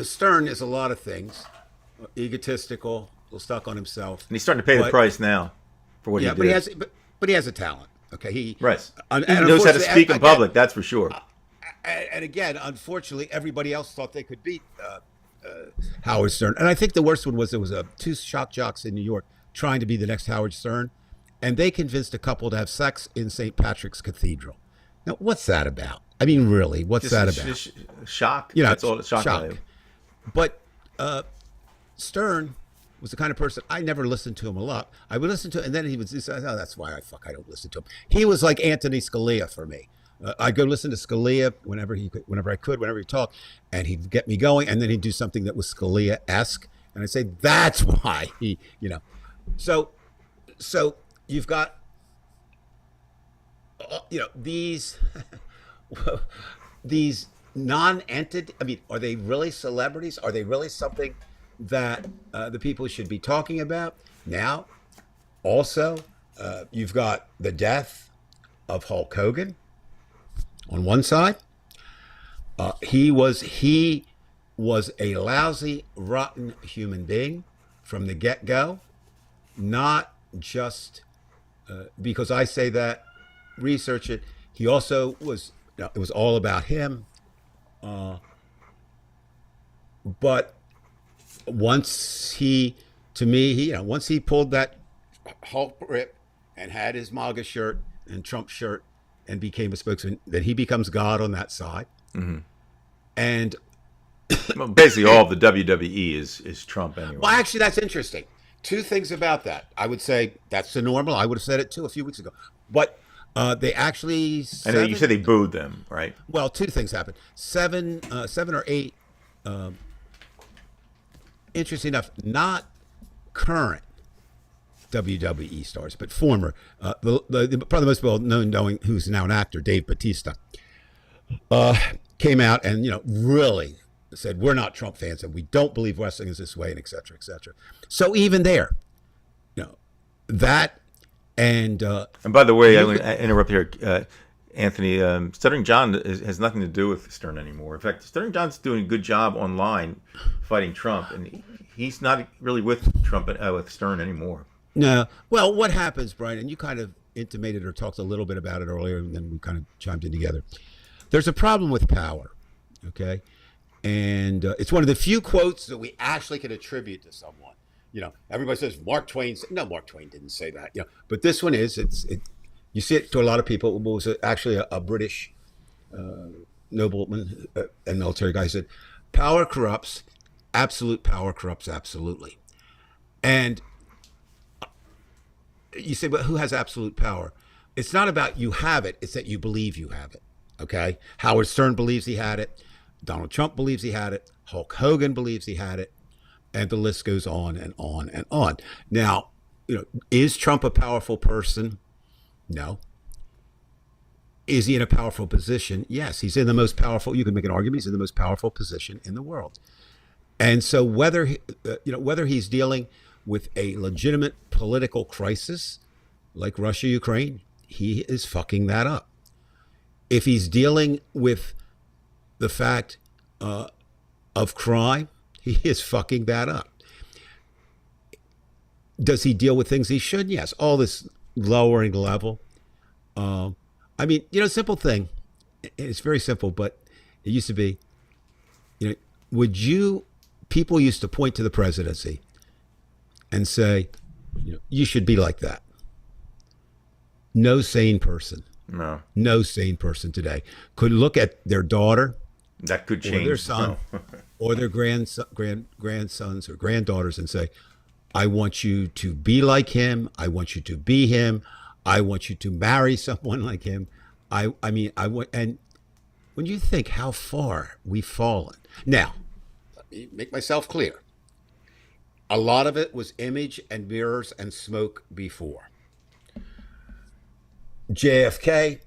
Stern is a lot of things. Egotistical, a little stuck on himself. And he's starting to pay the price now for what he did. But he has a talent. Okay, he knows how to speak in public. That's for sure. And again, unfortunately, everybody else thought they could beat Howard Stern. And I think the worst one was there was two shock jocks in New York trying to be the next Howard Stern, and they convinced a couple to have sex in St. Patrick's Cathedral. Now, what's that about? I mean, really, what's that about? Shock. That's all. Shock. But Stern was the kind of person, I never listened to him a lot. I would listen to, and then he would say, oh, that's why I don't listen to him. He was like Anthony Scalia for me. I'd go listen to Scalia whenever I could, whenever he talked, and he'd get me going, and then he'd do something that was Scalia-esque, and I'd say, that's why So you've got, these these non-entity. I mean, are they really celebrities? Are they really something that the people should be talking about now? Also, you've got the death of Hulk Hogan on one side. He was a lousy, rotten human being from the get-go, not just because I say that. Research it. He also was. It was all about him. But once he pulled that Hulk rip and had his MAGA shirt and Trump shirt and became a spokesman, then he becomes God on that side. Mm-hmm. And well, basically, all of the WWE is Trump anyway. Well, actually, that's interesting. Two things about that. I would say that's the normal. I would have said it too a few weeks ago. But they actually. I know you said they booed them, right? Well, two things happened. Seven or eight. Interesting enough, not current WWE stars, but former. Probably the most well known, knowing who's now an actor, Dave Bautista, came out and really said, we're not Trump fans and we don't believe wrestling is this way, and et cetera, et cetera. So even there, that. And by the way, I want to interrupt here, Anthony. Stuttering John has nothing to do with Stern anymore. In fact, Stuttering John's doing a good job online fighting Trump, and he's not really with Trump with Stern anymore. No. Well, what happens, Brian, and you kind of intimated or talked a little bit about it earlier, and then we kind of chimed in together. There's a problem with power, okay? And it's one of the few quotes that we actually can attribute to someone. Everybody says Mark Twain. No, Mark Twain didn't say that. But this one is. You see it to a lot of people. It was actually a British nobleman and military guy. He said, "Power corrupts. Absolute power corrupts absolutely." And you say, "But who has absolute power?" It's not about you have it. It's that you believe you have it. Okay. Howard Stern believes he had it. Donald Trump believes he had it. Hulk Hogan believes he had it. And the list goes on and on and on. Now, is Trump a powerful person? No. Is he in a powerful position? Yes. He's in the most powerful. You can make an argument. He's in the most powerful position in the world. And so whether he's dealing with a legitimate political crisis like Russia, Ukraine, he is fucking that up. If he's dealing with the fact of crime, he is fucking that up. Does he deal with things he should? Yes. All this, lowering level. I mean, simple thing. It's very simple, but it used to be, people used to point to the presidency and say, you should be like that. No sane person today could look at their daughter, That could or change. their son, No. or their grandsons or granddaughters and say, I want you to be like him. I want you to be him. I want you to marry someone like him. I mean, I want, and when you think how far we've fallen. Now, let me make myself clear. A lot of it was image and mirrors and smoke before. JFK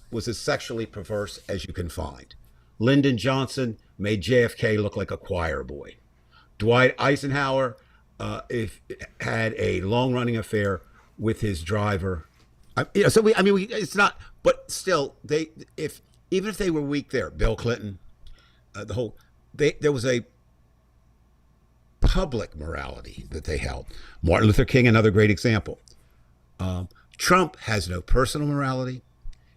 was as sexually perverse as you can find. Lyndon Johnson made JFK look like a choir boy. Dwight Eisenhower had a long-running affair with his driver. It's not, but still, even if they were weak there, Bill Clinton, there was a public morality that they held. Martin Luther King, another great example. Trump has no personal morality.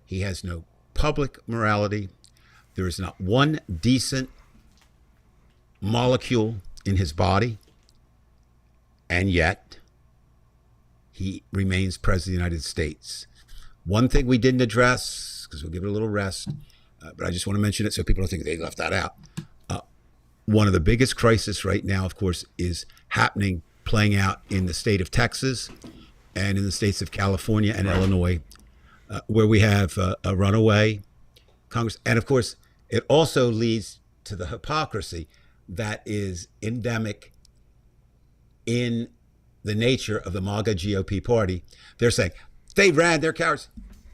He has no public morality. There is not one decent molecule in his body. And yet, he remains president of the United States. One thing we didn't address, because we'll give it a little rest, but I just want to mention it so people don't think they left that out. One of the biggest crises right now, of course, is playing out in the state of Texas and in the states of California and Illinois, where we have a runaway Congress. And of course, it also leads to the hypocrisy that is endemic in the nature of the MAGA GOP party. They're saying, they're cowards.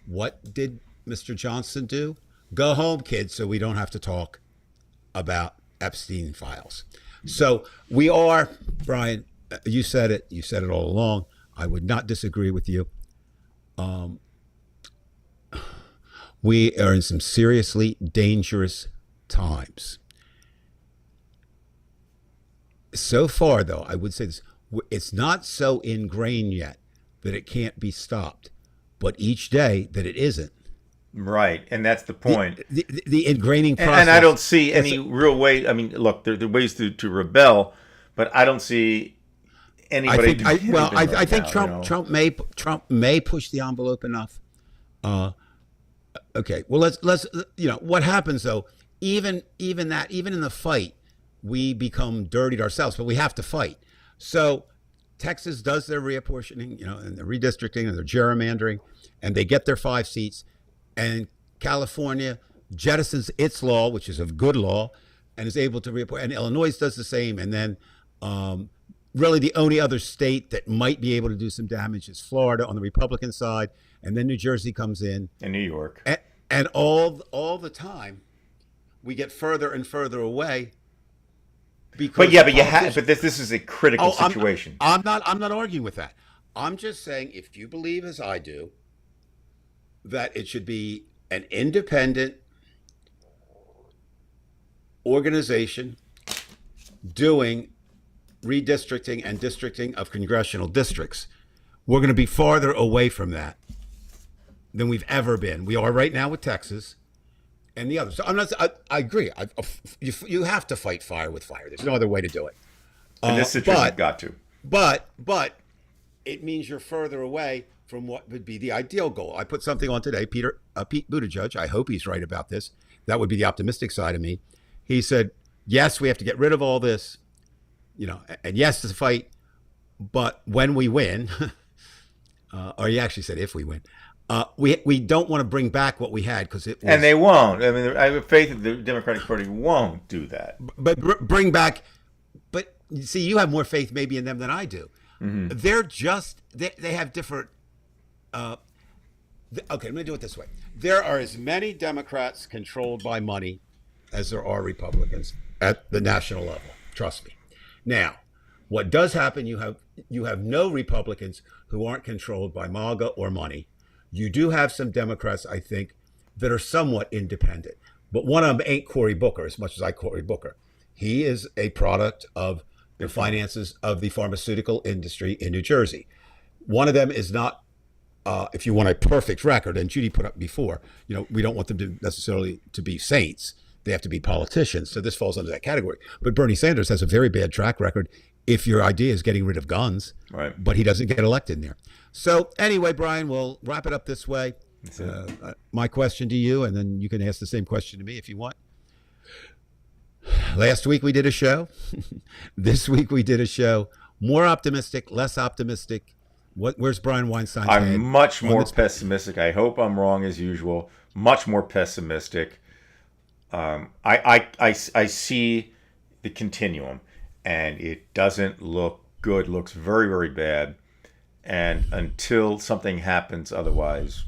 What did Mr. Johnson do? Go home, kids, so we don't have to talk about Epstein files. So we are, Brian, you said it all along. I would not disagree with you. We are in some seriously dangerous times. So far, though, I would say this, it's not so ingrained yet that it can't be stopped, but each day that it isn't. Right, and that's the point. The ingraining process. And I don't see any real way. I mean, look, there are ways to rebel, but I don't see anybody. I think Trump may push the envelope enough. Okay, well let's what happens though. Even in the fight, we become dirtied ourselves, but we have to fight. So Texas does their reapportioning, and their redistricting and their gerrymandering, and they get their 5 seats. And California jettisons its law, which is a good law, and is able to reapportion. And Illinois does the same. And then really the only other state that might be able to do some damage is Florida on the Republican side. And then New Jersey comes in. And New York. And all the time, we get further and further away. Because but this is a critical situation. I'm not arguing with that. I'm just saying, if you believe as I do, that it should be an independent organization doing redistricting and districting of congressional districts. We're going to be farther away from that than we've ever been. We are right now with Texas and the others. So I agree. You have to fight fire with fire. There's no other way to do it. In this situation, you've got to. But it means you're further away from what would be the ideal goal. I put something on today, Pete Buttigieg. I hope he's right about this. That would be the optimistic side of me. He said, yes, we have to get rid of all this, and yes, to fight, but when we win, or he actually said if we win, we don't want to bring back what we had because it was, and they won't. I mean, I have faith that the Democratic Party won't do that. But bring back, but you see, you have more faith maybe in them than I do. Mm-hmm. They have different. Okay, I'm going to do it this way. There are as many Democrats controlled by money as there are Republicans at the national level. Trust me. Now, what does happen, you have no Republicans who aren't controlled by MAGA or money. You do have some Democrats, I think, that are somewhat independent. But one of them ain't Cory Booker, as much as I Cory Booker. He is a product of the finances of the pharmaceutical industry in New Jersey. One of them is not if you want a perfect record, and Judy put up before, we don't want them to necessarily to be saints. They have to be politicians. So this falls under that category. But Bernie Sanders has a very bad track record if your idea is getting rid of guns, Right. but he doesn't get elected there. So anyway, Brian, we'll wrap it up this way. My question to you, and then you can ask the same question to me if you want. Last week we did a show. This week we did a show. More optimistic, less optimistic. Where's Brian Weinstein's head I'm much on more this? pessimistic. I hope I'm wrong as usual. Much more pessimistic. I see the continuum, and it doesn't look good. Looks very, very bad. And until something happens otherwise,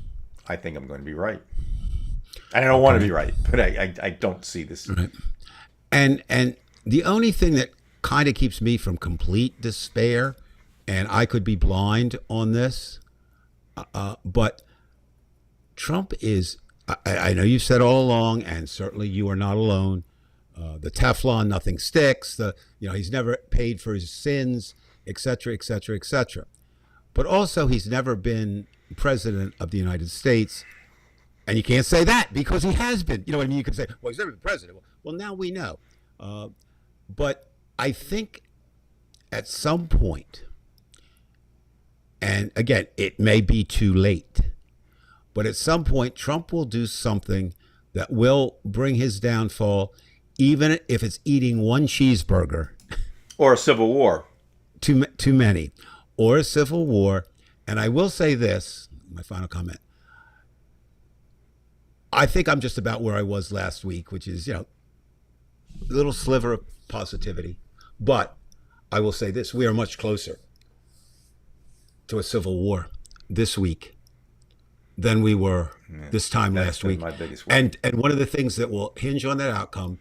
I think I'm going to be right. And I don't want to be right, but I don't see this. Right. And the only thing that kind of keeps me from complete despair, and I could be blind on this, but Trump is, I know you've said all along, and certainly you are not alone, the Teflon, nothing sticks, he's never paid for his sins, et cetera, et cetera, et cetera. But also he's never been president of the United States. And you can't say that because he has been. You know what I mean? You can say, well, he's never been president. Well, now we know. But I think at some point, and again, it may be too late, but at some point, Trump will do something that will bring his downfall, even if it's eating one cheeseburger. Or a civil war. Too many. Or a civil war. And I will say this, my final comment. I think I'm just about where I was last week, which is, a little sliver of positivity. But I will say this, we are much closer to a civil war this week than we were this time last week. My biggest worry. And one of the things that will hinge on that outcome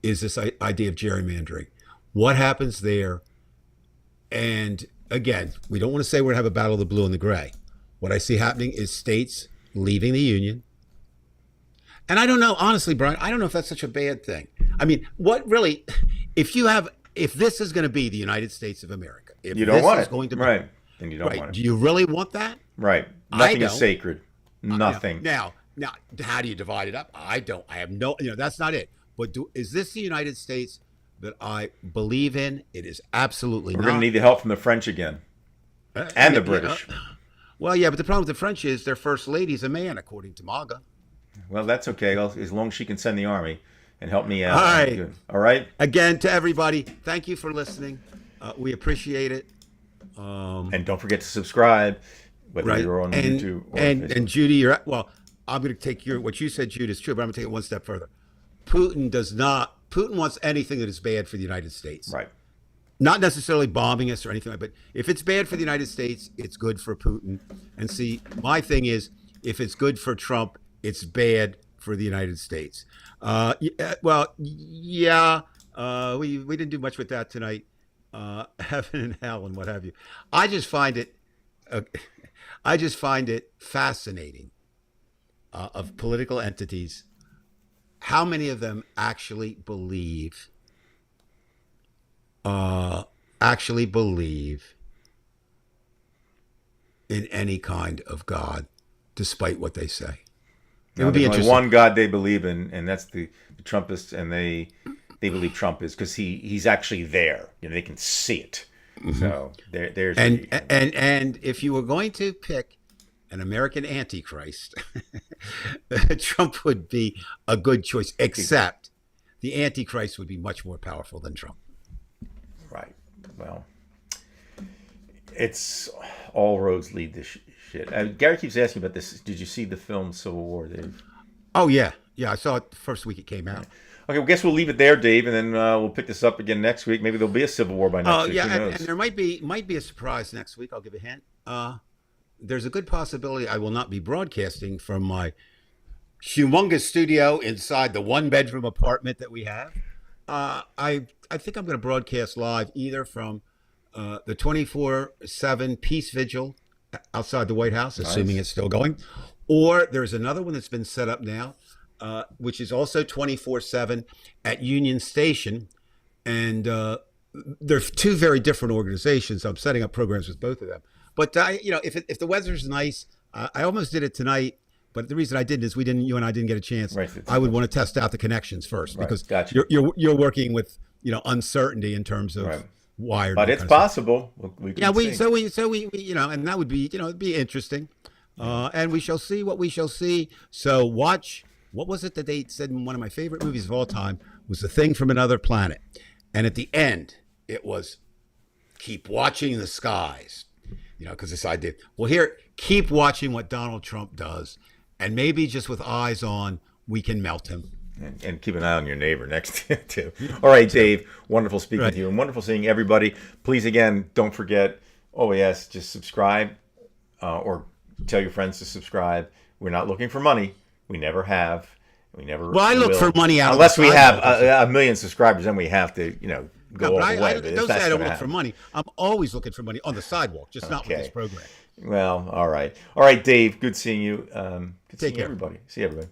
is this idea of gerrymandering. What happens there? And again, we don't want to say we're going to have a battle of the blue and the gray. What I see happening is states leaving the union. And I don't know, honestly, Brian, I don't know if that's such a bad thing. I mean, what really, if this is going to be the United States of America, if You don't this want is it. going to be, Right. Then you don't right, want it. do you really want that? Right. I Nothing is don't. sacred. Nothing. Now, how do you divide it up? I don't. I have no. That's not it. But is this the United States that I believe in? It is absolutely We're not. going to need the help from the French again. And the British. Well, yeah, but the problem with the French is their first lady's a man, according to MAGA. Well, that's okay. As long as she can send the army and help me out. All right. Good. All right. Again, to everybody, thank you for listening. We appreciate it. And don't forget to subscribe, whether Right. you're on YouTube or and Facebook. and Judy, I'm going to take what you said, Jude, is true, but I'm going to take it one step further. Putin wants anything that is bad for the United States. Right. Not necessarily bombing us or anything like that, but if it's bad for the United States, it's good for Putin. And see, my thing is, if it's good for Trump, it's bad for the United States. We didn't do much with that tonight. Heaven and hell and what have you. I just find it fascinating of political entities. How many of them actually believe in any kind of God, despite what they say? It would be There's only interesting. one God they believe in, and that's the Trumpists, and they believe Trump is because he's actually there. They can see it. So there's And if you were going to pick an American Antichrist, Trump would be a good choice, except the Antichrist would be much more powerful than Trump. right. Well, it's all roads lead to shit. Gary keeps asking about this. Did you see the film Civil War, Dave? Oh, yeah. Yeah, I saw it the first week it came out. Okay, well, guess we'll leave it there, Dave, and then we'll pick this up again next week. Maybe there'll be a civil war by next Oh, week. yeah, Who and knows? there might be a surprise next week. I'll give a hint. There's a good possibility I will not be broadcasting from my humongous studio inside the one-bedroom apartment that we have. I think I'm going to broadcast live either from the 24/7 Peace Vigil outside the White House, assuming it's still going, or there's another one that's been set up now, which is also 24/7 at Union Station, and they're two very different organizations. I'm setting up programs with both of them. But if the weather's nice, I almost did it tonight, but the reason I didn't is you and I didn't get a chance. Right. I would want to test out the connections first Right. because Gotcha. you're working with uncertainty in terms of Right. wired. But and it's kind of stuff. possible. We can see. So we and that would be it'd be interesting, and we shall see what we shall see. So watch. What was it that they said in one of my favorite movies of all time was The Thing from Another Planet, and at the end it was keep watching the skies, because this idea. Well, here keep watching what Donald Trump does, and maybe just with eyes on, we can melt him. And keep an eye on your neighbor next to you, too. All right, Dave. Wonderful speaking Right. with you and wonderful seeing everybody. Please, again, don't forget, yes, just subscribe or tell your friends to subscribe. We're not looking for money. We never have. We never Well, I look will. for money out of Unless the we have sidewalk. a million subscribers, then we have to, go No, all but the way. I But if don't say that's I don't gonna look for happen- money. I'm always looking for money on the sidewalk, just not with Okay. this program. Well, all right. All right, Dave. Good seeing you. Good seeing care. everybody. See everybody.